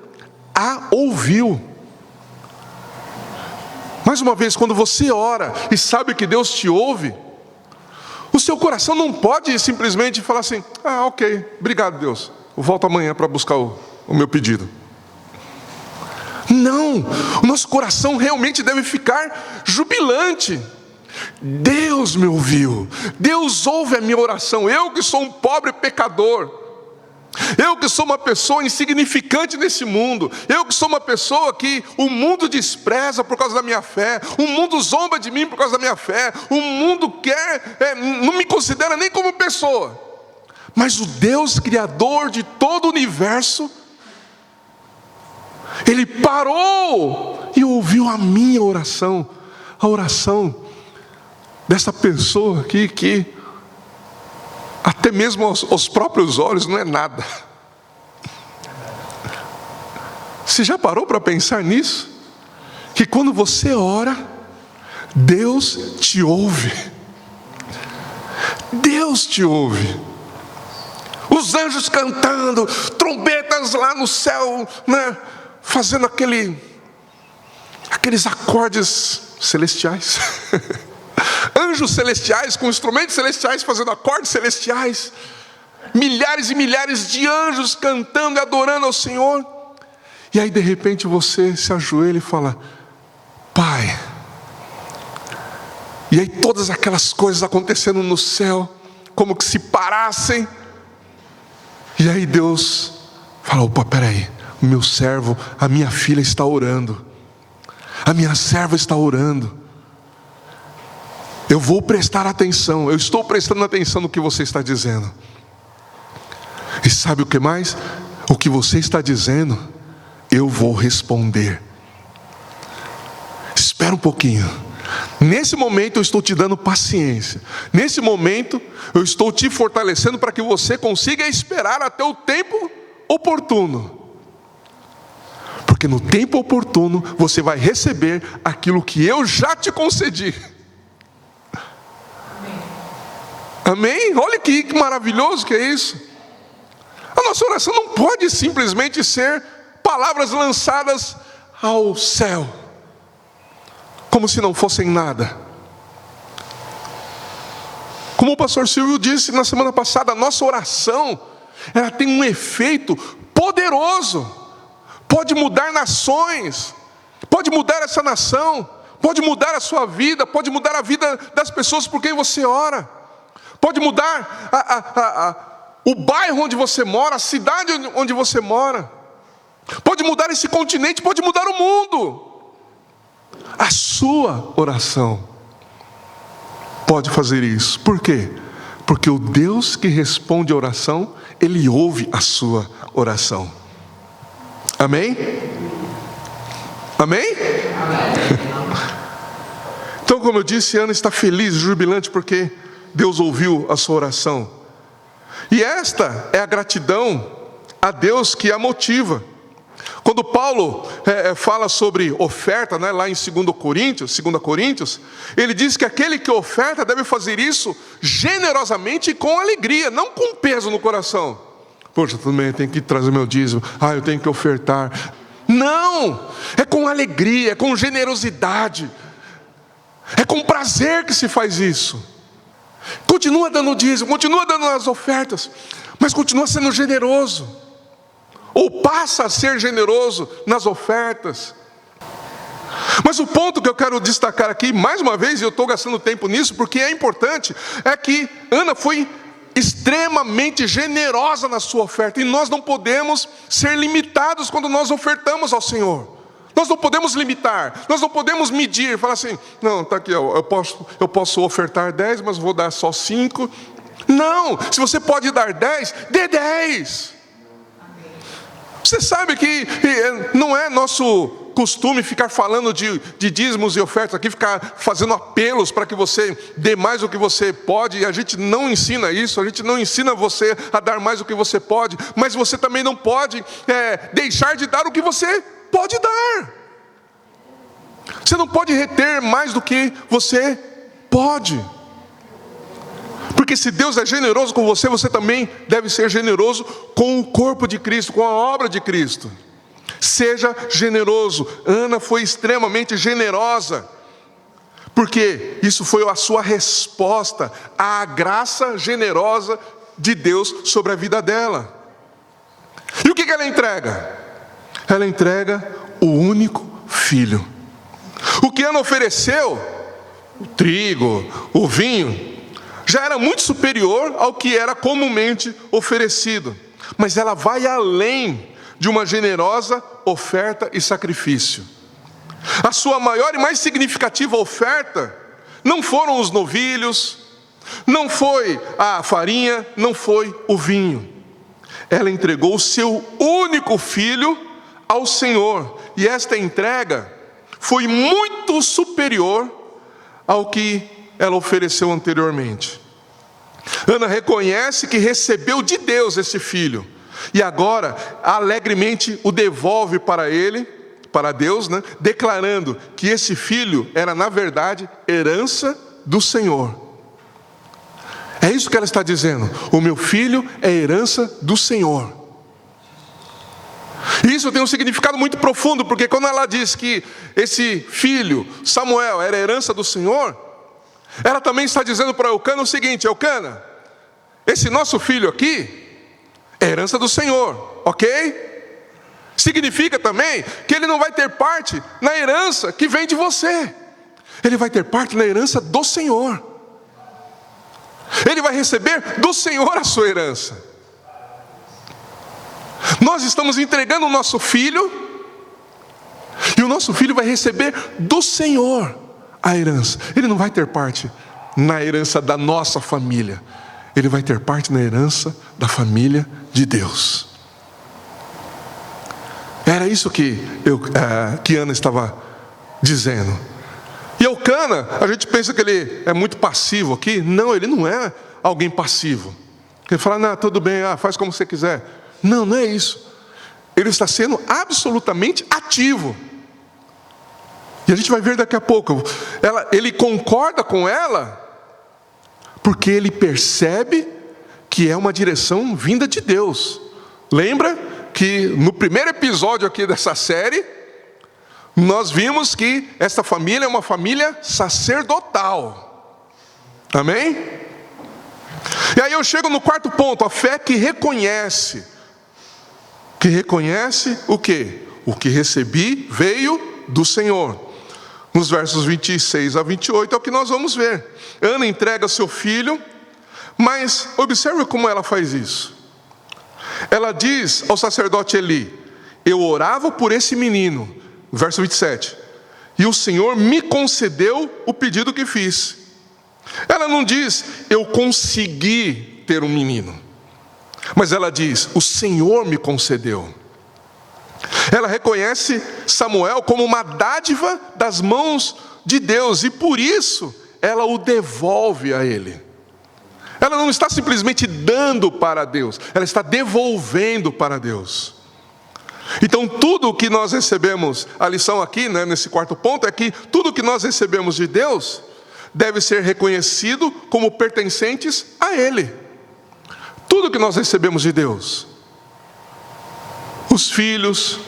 a ouviu. Mais uma vez, quando você ora e sabe que Deus te ouve, o seu coração não pode simplesmente falar assim: ah, ok, obrigado Deus, eu volto amanhã para buscar o meu pedido. Não, o nosso coração realmente deve ficar jubilante. Deus me ouviu, Deus ouve a minha oração. Eu que sou um pobre pecador, eu que sou uma pessoa insignificante nesse mundo, eu que sou uma pessoa que o mundo despreza por causa da minha fé, o mundo zomba de mim por causa da minha fé, o mundo não me considera nem como pessoa, mas o Deus Criador de todo o universo, Ele parou e ouviu a minha oração, a oração dessa pessoa aqui que até mesmo aos próprios olhos não é nada. Você já parou para pensar nisso? Que quando você ora, Deus te ouve. Deus te ouve. Os anjos cantando, trombetas lá no céu, né, fazendo aqueles acordes celestiais. Anjos celestiais com instrumentos celestiais fazendo acordes celestiais, milhares e milhares de anjos cantando e adorando ao Senhor. E aí de repente você se ajoelha e fala: Pai. E aí todas aquelas coisas acontecendo no céu, como que se parassem. E aí Deus fala: opa, peraí, o meu servo, a minha filha está orando, a minha serva está orando. Eu vou prestar atenção, eu estou prestando atenção no que você está dizendo. E sabe o que mais? O que você está dizendo, eu vou responder. Espera um pouquinho. Nesse momento eu estou te dando paciência. Nesse momento eu estou te fortalecendo para que você consiga esperar até o tempo oportuno. Porque no tempo oportuno você vai receber aquilo que eu já te concedi. Amém? Olha que maravilhoso que é isso. A nossa oração não pode simplesmente ser palavras lançadas ao céu, como se não fossem nada. Como o pastor Silvio disse na semana passada, a nossa oração, ela tem um efeito poderoso. Pode mudar nações, pode mudar essa nação, pode mudar a sua vida, pode mudar a vida das pessoas por quem você ora. Pode mudar o bairro onde você mora, a cidade onde você mora. Pode mudar esse continente, pode mudar o mundo. A sua oração pode fazer isso. Por quê? Porque o Deus que responde a oração, Ele ouve a sua oração. Amém? Amém? Então, como eu disse, Ana está feliz, jubilante, porque Deus ouviu a sua oração. E esta é a gratidão a Deus que a motiva. Quando Paulo fala sobre oferta, né, lá em 2 Coríntios, ele diz que aquele que oferta deve fazer isso generosamente e com alegria, não com peso no coração. Poxa, também eu tenho que trazer meu dízimo, eu tenho que ofertar. Não, é com alegria, é com generosidade, é com prazer que se faz isso. Continua dando o dízimo, continua dando as ofertas, mas continua sendo generoso, ou passa a ser generoso nas ofertas. Mas o ponto que eu quero destacar aqui, mais uma vez, e eu estou gastando tempo nisso, porque é importante, é que Ana foi extremamente generosa na sua oferta, e nós não podemos ser limitados quando nós ofertamos ao Senhor. Nós não podemos limitar, nós não podemos medir, falar assim, não, está aqui, eu posso ofertar 10, mas vou dar só 5. Não, se você pode dar 10, dê 10. Você sabe que não é nosso costume ficar falando de dízimos e ofertas aqui, ficar fazendo apelos para que você dê mais do que você pode, e a gente não ensina isso, a gente não ensina você a dar mais do que você pode, mas você também não pode deixar de dar o que você pode dar. Você não pode reter mais do que você pode. Porque se Deus é generoso com você, você também deve ser generoso com o corpo de Cristo, com a obra de Cristo. Seja generoso. Ana foi extremamente generosa, porque isso foi a sua resposta à graça generosa de Deus sobre a vida dela. E o que ela entrega? Ela entrega o único filho. O que Ana ofereceu, o trigo, o vinho, já era muito superior ao que era comumente oferecido. Mas ela vai além de uma generosa oferta e sacrifício. A sua maior e mais significativa oferta não foram os novilhos, não foi a farinha, não foi o vinho. Ela entregou o seu único filho ao Senhor. E esta entrega foi muito superior ao que ela ofereceu anteriormente. Ana reconhece que recebeu de Deus esse filho, e agora alegremente o devolve para ele, para Deus, declarando que esse filho era na verdade herança do Senhor. É isso que ela está dizendo: o meu filho é herança do Senhor. E isso tem um significado muito profundo, porque quando ela diz que esse filho, Samuel, era herança do Senhor, ela também está dizendo para Eucana o seguinte: Eucana, esse nosso filho aqui é herança do Senhor, ok? Significa também que ele não vai ter parte na herança que vem de você. Ele vai ter parte na herança do Senhor. Ele vai receber do Senhor a sua herança. Nós estamos entregando o nosso filho, e o nosso filho vai receber do Senhor a herança. Ele não vai ter parte na herança da nossa família, ele vai ter parte na herança da família de Deus. Era isso que Ana estava dizendo. E Eucana, a gente pensa que ele é muito passivo aqui. Não, ele não é alguém passivo. Ele fala, não, tudo bem, faz como você quiser. Não, não é isso. Ele está sendo absolutamente ativo. E a gente vai ver daqui a pouco. Ele concorda com ela, porque ele percebe que é uma direção vinda de Deus. Lembra que no primeiro episódio aqui dessa série, nós vimos que essa família é uma família sacerdotal. Amém? E aí eu chego no quarto ponto, a fé que reconhece. Que reconhece o quê? O que recebi veio do Senhor. Nos versos 26 a 28 é o que nós vamos ver. Ana entrega seu filho, mas observe como ela faz isso. Ela diz ao sacerdote Eli: eu orava por esse menino, verso 27, e o Senhor me concedeu o pedido que fiz. Ela não diz, eu consegui ter um menino, mas ela diz, o Senhor me concedeu. Ela reconhece Samuel como uma dádiva das mãos de Deus, e por isso ela o devolve a ele. Ela não está simplesmente dando para Deus, ela está devolvendo para Deus. Então tudo o que nós recebemos, a lição aqui, nesse quarto ponto, é que tudo o que nós recebemos de Deus deve ser reconhecido como pertencentes a Ele. Tudo que nós recebemos de Deus, os filhos,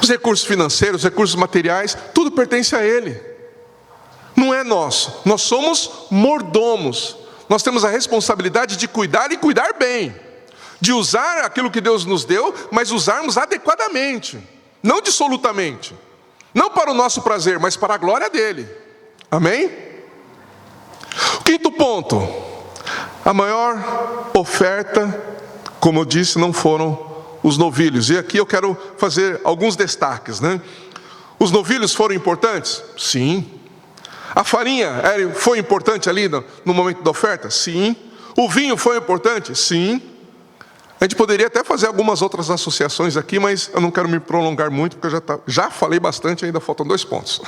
Os recursos financeiros, os recursos materiais, tudo pertence a Ele. Não é nosso. Nós somos mordomos. Nós temos a responsabilidade de cuidar e cuidar bem. De usar aquilo que Deus nos deu, mas usarmos adequadamente. Não dissolutamente. Não para o nosso prazer, mas para a glória dEle. Amém? O quinto ponto. A maior oferta, como eu disse, não foram os novilhos. E aqui eu quero fazer alguns destaques, né? Os novilhos foram importantes? Sim. A farinha foi importante ali no momento da oferta? Sim. O vinho foi importante? Sim. A gente poderia até fazer algumas outras associações aqui, mas eu não quero me prolongar muito, porque eu já falei bastante, ainda faltam 2 pontos.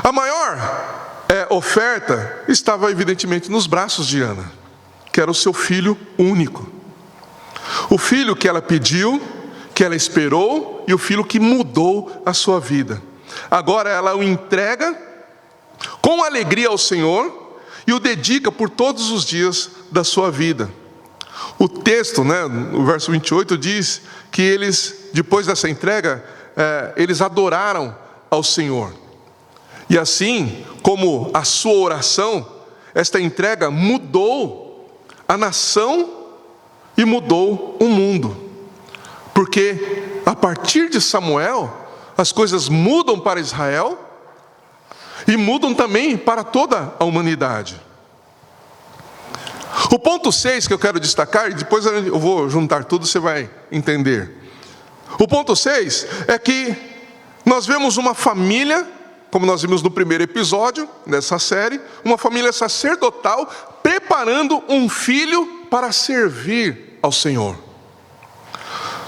A maior oferta estava evidentemente nos braços de Ana, que era o seu filho único. O filho que ela pediu, que ela esperou, e o filho que mudou a sua vida. Agora ela o entrega com alegria ao Senhor e o dedica por todos os dias da sua vida. O texto, no verso 28, diz que eles, depois dessa entrega, eles adoraram ao Senhor. E assim, como a sua oração, esta entrega mudou a nação e mudou o mundo. Porque a partir de Samuel, as coisas mudam para Israel e mudam também para toda a humanidade. O ponto 6 que eu quero destacar, e depois eu vou juntar tudo, você vai entender. O ponto 6 é que nós vemos uma família, como nós vimos no primeiro episódio dessa série, uma família sacerdotal preparando um filho para servir ao Senhor.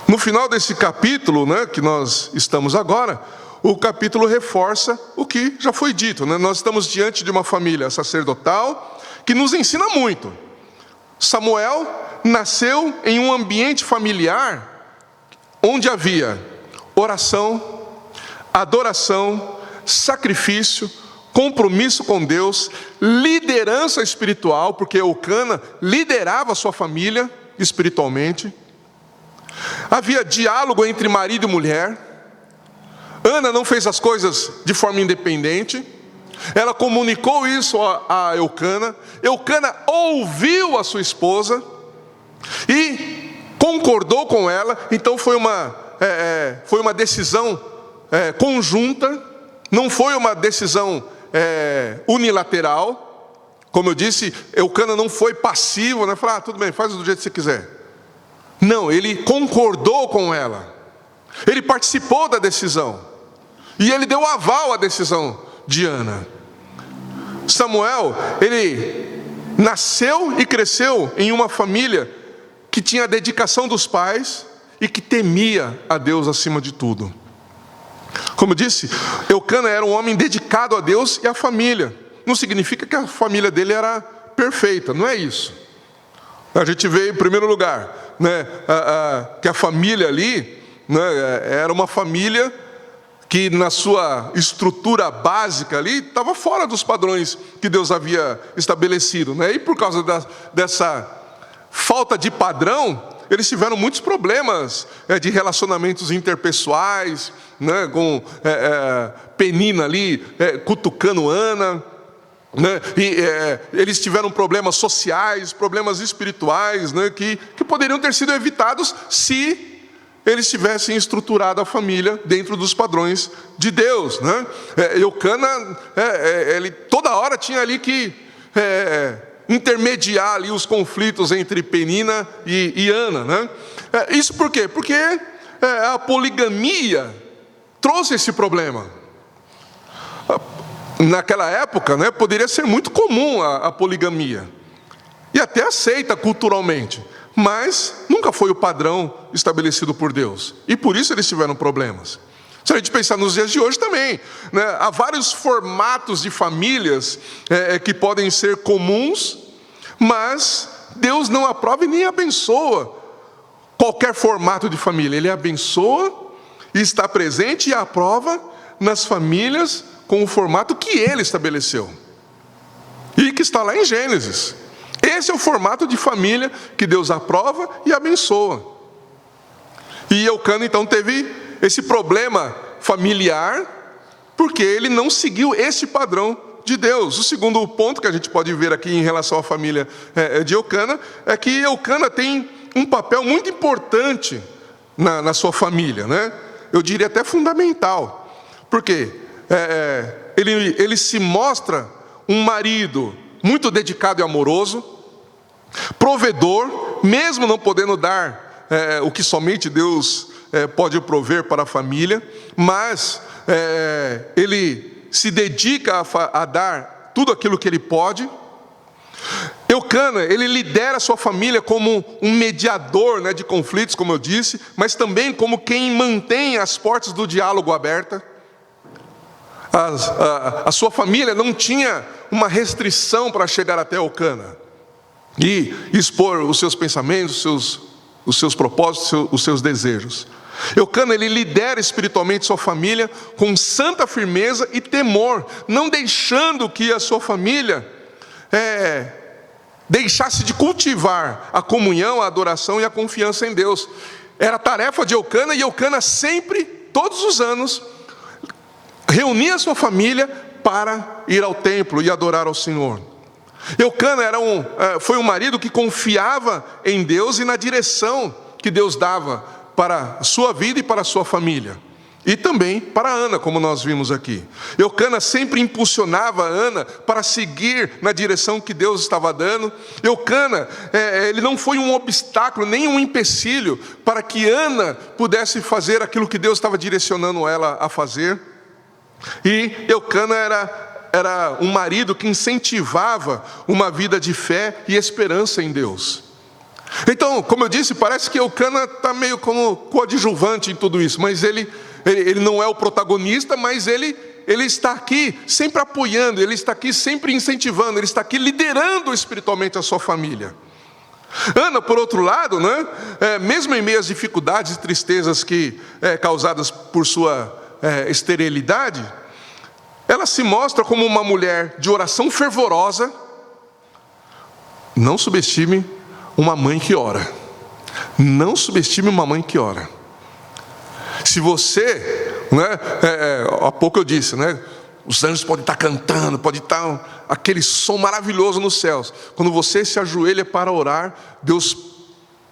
No final desse capítulo, que nós estamos agora, o capítulo reforça o que já foi dito. Nós estamos diante de uma família sacerdotal que nos ensina muito. Samuel nasceu em um ambiente familiar onde havia oração, adoração, sacrifício, compromisso com Deus, liderança espiritual, porque Eucana liderava a sua família espiritualmente. Havia diálogo entre marido e mulher. Ana não fez as coisas de forma independente. Ela comunicou isso a Eucana. Eucana ouviu a sua esposa e concordou com ela. Então foi uma decisão conjunta. Não foi uma decisão unilateral. Como eu disse, Eucana não foi passivo, falou, tudo bem, faz do jeito que você quiser. Não, ele concordou com ela. Ele participou da decisão. E ele deu aval à decisão de Ana. Samuel, ele nasceu e cresceu em uma família que tinha a dedicação dos pais e que temia a Deus acima de tudo. Como eu disse, Eucana era um homem dedicado a Deus e à família. Não significa que a família dele era perfeita, não é isso. A gente vê em primeiro lugar, que a família ali era uma família que na sua estrutura básica ali estava fora dos padrões que Deus havia estabelecido. E por causa dessa falta de padrão, eles tiveram muitos problemas de relacionamentos interpessoais, com Penina ali cutucando Ana. Eles tiveram problemas sociais, problemas espirituais, que poderiam ter sido evitados se eles tivessem estruturado a família dentro dos padrões de Deus. Eucana, ele toda hora tinha ali que intermediar ali os conflitos entre Penina e Ana. Isso por quê? Porque a poligamia trouxe esse problema. Naquela época, poderia ser muito comum a poligamia. E até aceita culturalmente. Mas nunca foi o padrão estabelecido por Deus. E por isso eles tiveram problemas. Se a gente pensar nos dias de hoje também, há vários formatos de famílias que podem ser comuns, mas Deus não aprova e nem abençoa qualquer formato de família. Ele abençoa e está presente e aprova nas famílias com o formato que Ele estabeleceu. E que está lá em Gênesis. Esse é o formato de família que Deus aprova e abençoa. E Eucana então teve esse problema familiar, porque ele não seguiu esse padrão de Deus. O segundo ponto que a gente pode ver aqui em relação à família de Eucana é que Eucana tem um papel muito importante na sua família, né? Eu diria até fundamental, porque ele se mostra um marido muito dedicado e amoroso, provedor, mesmo não podendo dar o que somente Deus pode prover para a família, mas ele se dedica a dar tudo aquilo que ele pode. Eucana, ele lidera a sua família como um mediador, né, de conflitos, como eu disse, mas também como quem mantém as portas do diálogo abertas. A sua família não tinha uma restrição para chegar até Eucana e expor os seus pensamentos, os seus propósitos, os seus desejos. Eucana, ele lidera espiritualmente sua família com santa firmeza e temor, não deixando que a sua família deixasse de cultivar a comunhão, a adoração e a confiança em Deus. Era tarefa de Eucana, e Eucana sempre, todos os anos, reunia a sua família para ir ao templo e adorar ao Senhor. Eucana foi um marido que confiava em Deus e na direção que Deus dava para a sua vida e para a sua família. E também para Ana, como nós vimos aqui. Eucana sempre impulsionava Ana para seguir na direção que Deus estava dando. Eucana, ele não foi um obstáculo, nem um empecilho para que Ana pudesse fazer aquilo que Deus estava direcionando ela a fazer. E Eucana era um marido que incentivava uma vida de fé e esperança em Deus. Então, como eu disse, parece que Eucana está meio como coadjuvante em tudo isso, mas ele não é o protagonista, mas ele está aqui sempre apoiando, ele está aqui sempre incentivando, ele está aqui liderando espiritualmente a sua família. Ana, por outro lado, né, mesmo em meio às dificuldades e tristezas causadas por sua esterilidade, ela se mostra como uma mulher de oração fervorosa. Não subestime uma mãe que ora. Não subestime uma mãe que ora. Se você, há pouco eu disse, os anjos podem estar cantando, pode estar aquele som maravilhoso nos céus. Quando você se ajoelha para orar, Deus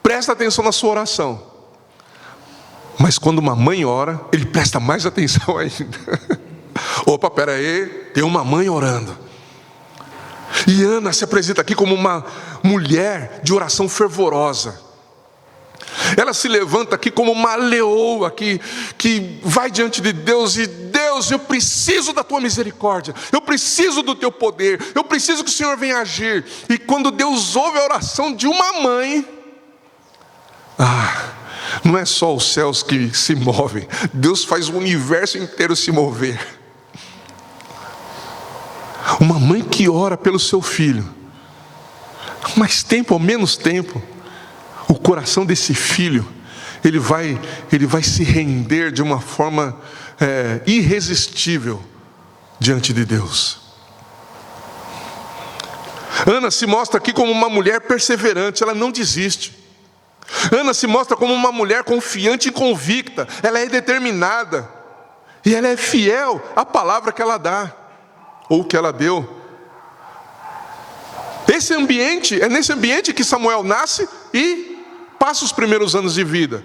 presta atenção na sua oração. Mas quando uma mãe ora, Ele presta mais atenção ainda. Opa, pera aí, tem uma mãe orando. E Ana se apresenta aqui como uma mulher de oração fervorosa. Ela se levanta aqui como uma leoa que vai diante de Deus e: Deus, eu preciso da tua misericórdia, eu preciso do teu poder, eu preciso que o Senhor venha agir. E quando Deus ouve a oração de uma mãe, não é só os céus que se movem, Deus faz o universo inteiro se mover. Uma mãe que ora pelo seu filho, mais tempo ou menos tempo, o coração desse filho, ele vai se render de uma forma irresistível diante de Deus. Ana se mostra aqui como uma mulher perseverante, ela não desiste. Ana se mostra como uma mulher confiante e convicta, ela é determinada, e ela é fiel à palavra que ela dá, ou que ela deu. É nesse ambiente que Samuel nasce e passa os primeiros anos de vida.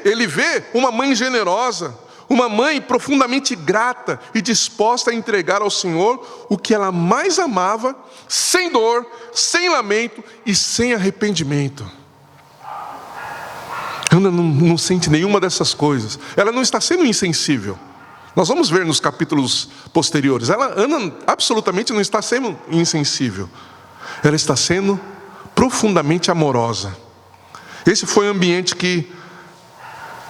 Ele vê uma mãe generosa, uma mãe profundamente grata e disposta a entregar ao Senhor o que ela mais amava, sem dor, sem lamento e sem arrependimento. Ana não sente nenhuma dessas coisas. Ela não está sendo insensível. Nós vamos ver nos capítulos posteriores. Ana absolutamente não está sendo insensível. Ela está sendo profundamente amorosa. Esse foi o ambiente que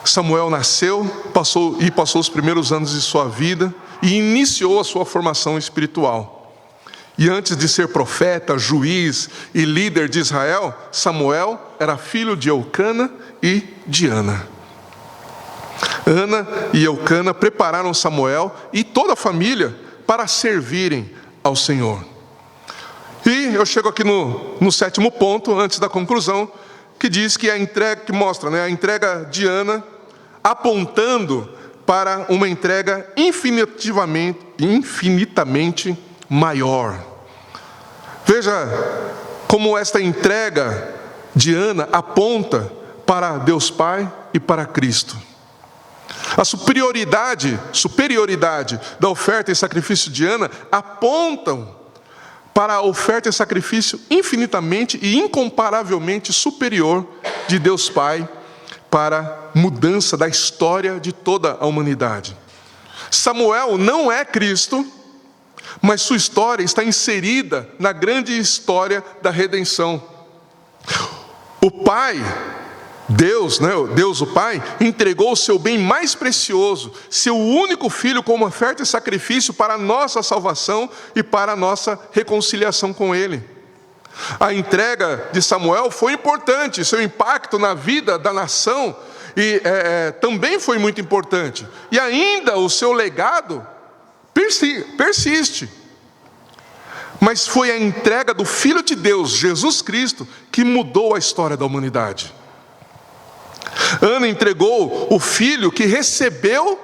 Samuel nasceu, passou os primeiros anos de sua vida e iniciou a sua formação espiritual. E antes de ser profeta, juiz e líder de Israel, Samuel era filho de Eucana e de Ana. Ana e Eucana prepararam Samuel e toda a família para servirem ao Senhor. E eu chego aqui no sétimo ponto, antes da conclusão, que diz que que mostra a entrega de Ana apontando para uma entrega infinitamente maior. Veja como esta entrega de Ana aponta para Deus Pai e para Cristo. A superioridade da oferta e sacrifício de Ana apontam para a oferta e sacrifício infinitamente e incomparavelmente superior de Deus Pai para a mudança da história de toda a humanidade. Samuel não é Cristo, mas sua história está inserida na grande história da redenção. O Pai, Deus o Pai, entregou o seu bem mais precioso, seu único filho como oferta e sacrifício para a nossa salvação e para a nossa reconciliação com Ele. A entrega de Samuel foi importante, seu impacto na vida da nação também foi muito importante. E ainda o seu legado persiste. Mas foi a entrega do Filho de Deus, Jesus Cristo, que mudou a história da humanidade. Ana entregou o filho que recebeu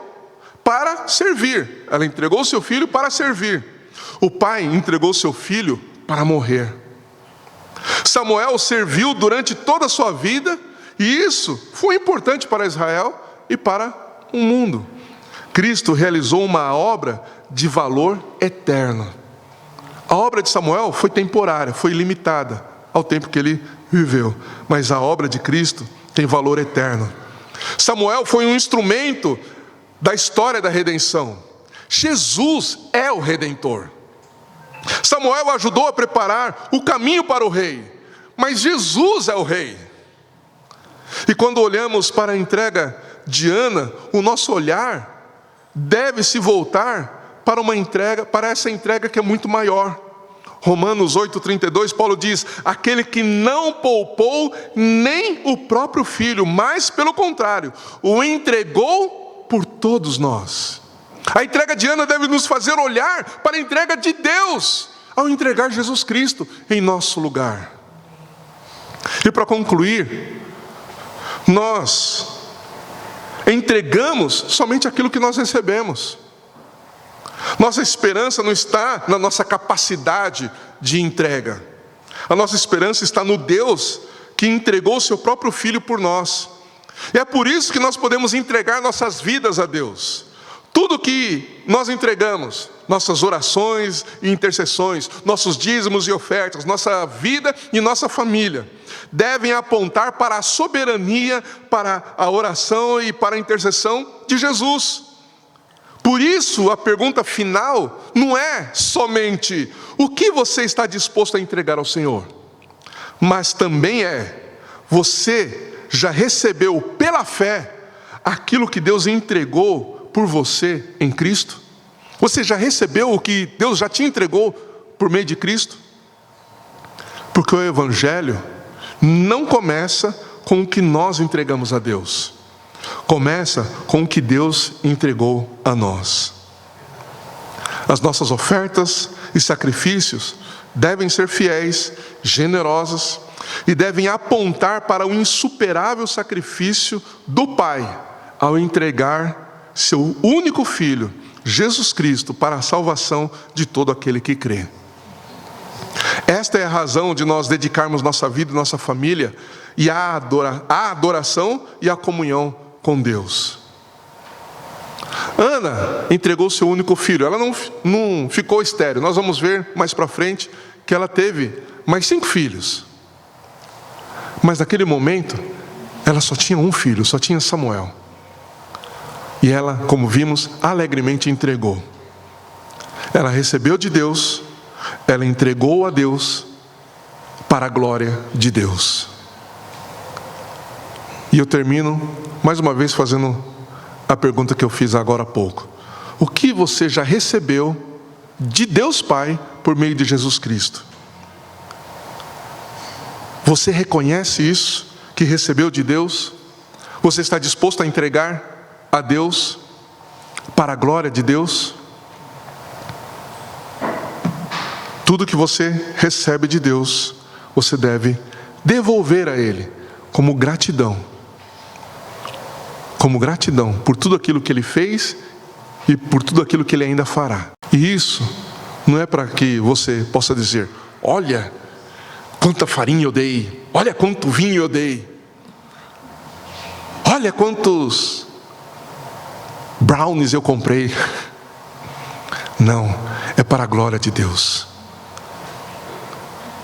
para servir. Ela entregou seu filho para servir. O pai entregou seu filho para morrer. Samuel serviu durante toda a sua vida, e isso foi importante para Israel e para o mundo. Cristo realizou uma obra de valor eterno. A obra de Samuel foi temporária, foi limitada ao tempo que ele viveu, mas a obra de Cristo tem valor eterno. Samuel foi um instrumento da história da redenção. Jesus é o Redentor. Samuel ajudou a preparar o caminho para o rei, mas Jesus é o rei. E quando olhamos para a entrega de Ana, o nosso olhar deve se voltar para essa entrega que é muito maior. Romanos 8,32, Paulo diz: aquele que não poupou nem o próprio filho, mas pelo contrário, o entregou por todos nós. A entrega de Ana deve nos fazer olhar para a entrega de Deus, ao entregar Jesus Cristo em nosso lugar. E para concluir, nós entregamos somente aquilo que nós recebemos. Nossa esperança não está na nossa capacidade de entrega. A nossa esperança está no Deus que entregou o seu próprio Filho por nós. E é por isso que nós podemos entregar nossas vidas a Deus. Tudo que nós entregamos, nossas orações e intercessões, nossos dízimos e ofertas, nossa vida e nossa família, devem apontar para a soberania, para a oração e para a intercessão de Jesus. Por isso, a pergunta final não é somente o que você está disposto a entregar ao Senhor, mas também você já recebeu pela fé aquilo que Deus entregou por você em Cristo? Você já recebeu o que Deus já te entregou por meio de Cristo? Porque o Evangelho não começa com o que nós entregamos a Deus. Começa com o que Deus entregou a nós. As nossas ofertas e sacrifícios devem ser fiéis, generosos e devem apontar para o insuperável sacrifício do Pai ao entregar seu único Filho, Jesus Cristo, para a salvação de todo aquele que crê. Esta é a razão de nós dedicarmos nossa vida e nossa família e à adoração e à comunhão com Deus. Ana entregou seu único filho. Ela não ficou estéril. Nós vamos ver mais para frente que ela teve mais 5 filhos. Mas naquele momento, ela só tinha um filho, só tinha Samuel. E ela, como vimos, alegremente entregou. Ela recebeu de Deus, ela entregou a Deus para a glória de Deus. E eu termino mais uma vez fazendo a pergunta que eu fiz agora há pouco. O que você já recebeu de Deus Pai por meio de Jesus Cristo? Você reconhece isso que recebeu de Deus? Você está disposto a entregar a Deus para a glória de Deus? Tudo que você recebe de Deus, você deve devolver a Ele como gratidão, como gratidão por tudo aquilo que Ele fez e por tudo aquilo que Ele ainda fará. E isso não é para que você possa dizer: olha quanta farinha eu dei, olha quanto vinho eu dei, olha quantos brownies eu comprei. Não, é para a glória de Deus.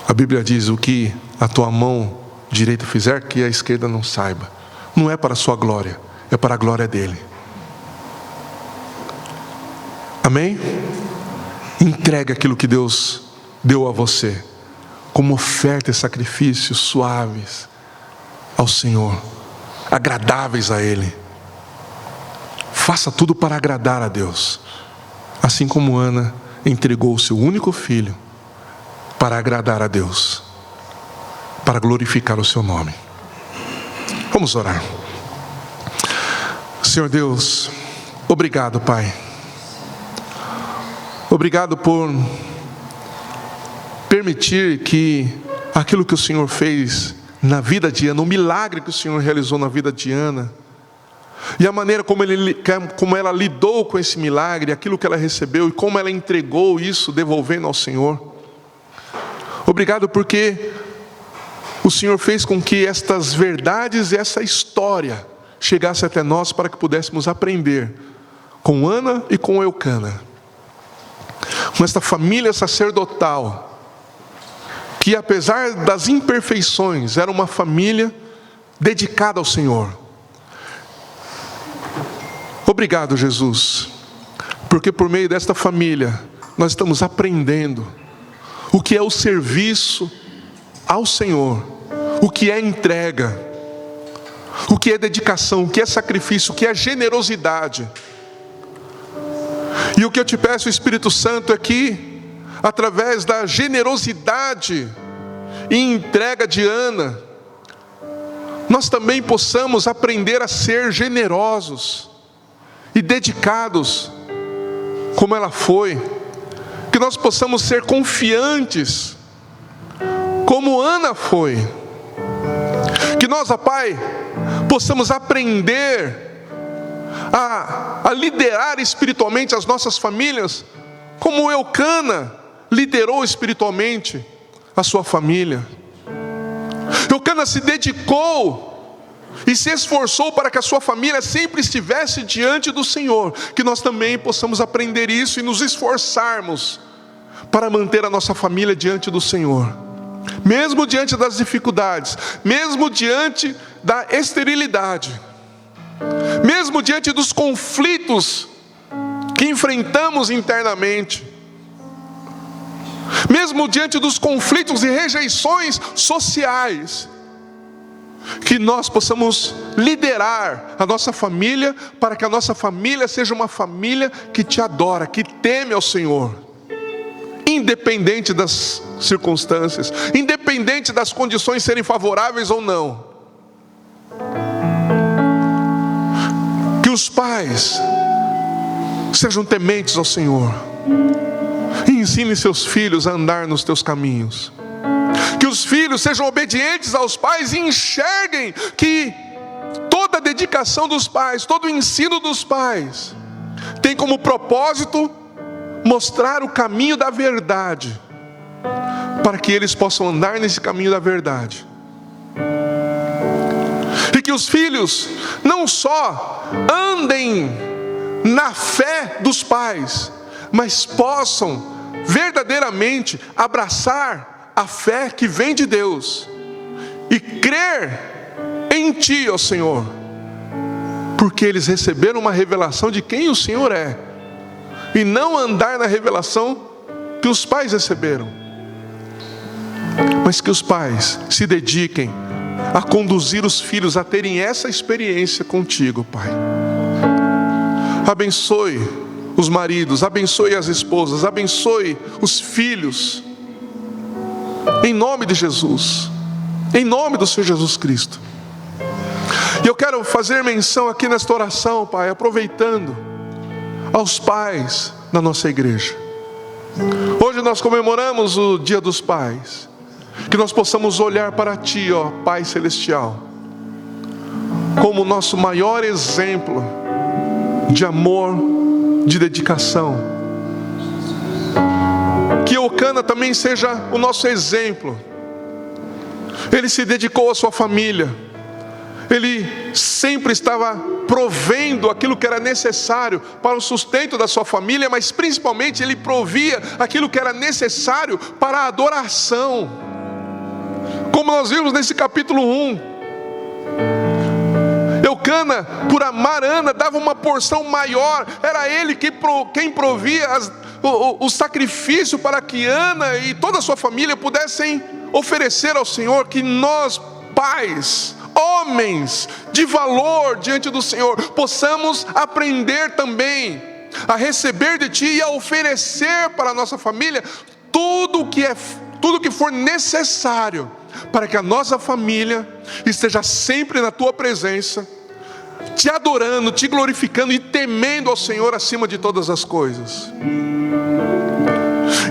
A Bíblia diz: o que a tua mão direita fizer, que a esquerda não saiba. Não é para a sua glória, é para a glória dele. Amém? Entregue aquilo que Deus deu a você como oferta e sacrifícios suaves ao Senhor, agradáveis a Ele. Faça tudo para agradar a Deus, assim como Ana entregou o seu único filho para agradar a Deus, para glorificar o seu nome. Vamos orar. Senhor Deus, obrigado, Pai. Obrigado por permitir que aquilo que o Senhor fez na vida de Ana, o milagre que o Senhor realizou na vida de Ana, e a maneira como ela lidou com esse milagre, aquilo que ela recebeu e como ela entregou isso, devolvendo ao Senhor. Obrigado porque o Senhor fez com que estas verdades e essa história chegasse até nós para que pudéssemos aprender com Ana e com Eucana, com esta família sacerdotal, que apesar das imperfeições, era uma família dedicada ao Senhor. Obrigado, Jesus, porque por meio desta família nós estamos aprendendo o que é o serviço ao Senhor, o que é entrega, o que é dedicação, o que é sacrifício, o que é generosidade. E o que eu te peço, Espírito Santo, é que através da generosidade e entrega de Ana, nós também possamos aprender a ser generosos e dedicados como ela foi, que nós possamos ser confiantes como Ana foi, que nós, ó Pai, possamos aprender a liderar espiritualmente as nossas famílias, como Eucana liderou espiritualmente a sua família. Eucana se dedicou e se esforçou para que a sua família sempre estivesse diante do Senhor. Que nós também possamos aprender isso e nos esforçarmos para manter a nossa família diante do Senhor, mesmo diante das dificuldades, mesmo diante da esterilidade, mesmo diante dos conflitos que enfrentamos internamente, mesmo diante dos conflitos e rejeições sociais, que nós possamos liderar a nossa família, para que a nossa família seja uma família que te adora, que teme ao Senhor, independente das circunstâncias, independente das condições serem favoráveis ou não. Que os pais sejam tementes ao Senhor e ensinem seus filhos a andar nos teus caminhos. Que os filhos sejam obedientes aos pais e enxerguem que toda a dedicação dos pais, todo o ensino dos pais tem como propósito mostrar o caminho da verdade, para que eles possam andar nesse caminho da verdade. E que os filhos não só andem na fé dos pais, mas possam verdadeiramente abraçar a fé que vem de Deus e crer em Ti, ó Senhor, porque eles receberam uma revelação de quem o Senhor é, e não andar na revelação que os pais receberam. Mas que os pais se dediquem a conduzir os filhos a terem essa experiência contigo, Pai. Abençoe os maridos, abençoe as esposas, abençoe os filhos, em nome de Jesus, em nome do Senhor Jesus Cristo. E eu quero fazer menção aqui nesta oração, Pai, aproveitando, aos pais da nossa igreja. Hoje nós comemoramos o Dia dos Pais. Que nós possamos olhar para Ti, ó Pai Celestial, como o nosso maior exemplo de amor, de dedicação. Que Eucana também seja o nosso exemplo. Ele se dedicou à sua família. Ele sempre estava provendo aquilo que era necessário para o sustento da sua família, mas principalmente ele provia aquilo que era necessário para a adoração. Como nós vimos nesse capítulo 1. Eucana, por amar Ana, dava uma porção maior. Era ele quem provia o sacrifício para que Ana e toda a sua família pudessem oferecer ao Senhor. Que nós, pais, homens de valor diante do Senhor, possamos aprender também a receber de Ti e a oferecer para a nossa família tudo que for necessário para que a nossa família esteja sempre na Tua presença, Te adorando, Te glorificando e temendo ao Senhor acima de todas as coisas.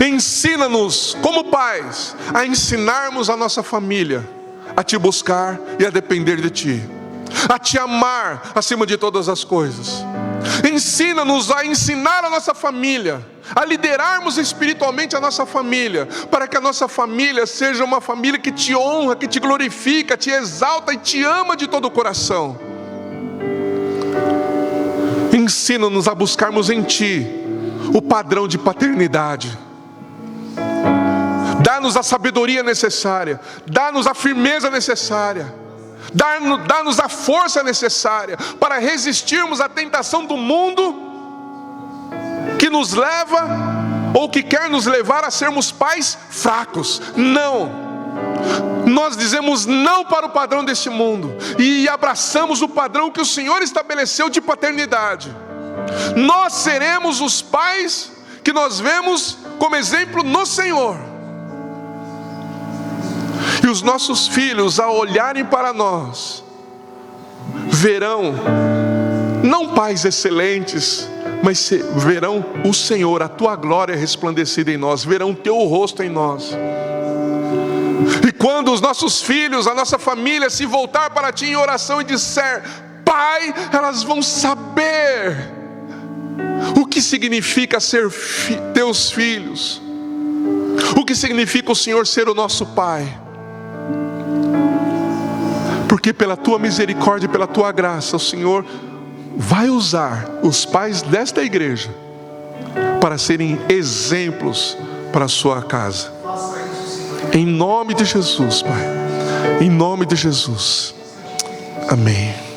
Ensina-nos, como pais, a ensinarmos a nossa família a Te buscar e a depender de Ti, a Te amar acima de todas as coisas. Ensina-nos a ensinar a nossa família, a liderarmos espiritualmente a nossa família, para que a nossa família seja uma família que Te honra, que Te glorifica, Te exalta e Te ama de todo o coração. Ensina-nos a buscarmos em Ti o padrão de paternidade. Dá-nos a sabedoria necessária, dá-nos a firmeza necessária, dá-nos a força necessária para resistirmos à tentação do mundo que nos leva ou que quer nos levar a sermos pais fracos. Não, nós dizemos não para o padrão deste mundo e abraçamos o padrão que o Senhor estabeleceu de paternidade. Nós seremos os pais que nós vemos como exemplo no Senhor. E os nossos filhos, ao olharem para nós, verão não pais excelentes, mas verão o Senhor, a Tua glória resplandecida em nós, verão o Teu rosto em nós. E quando os nossos filhos, a nossa família se voltar para Ti em oração e disser Pai, elas vão saber o que significa ser Teus filhos, o que significa o Senhor ser o nosso Pai. Porque pela Tua misericórdia e pela Tua graça, o Senhor vai usar os pais desta igreja para serem exemplos para a sua casa. Em nome de Jesus, Pai. Em nome de Jesus. Amém.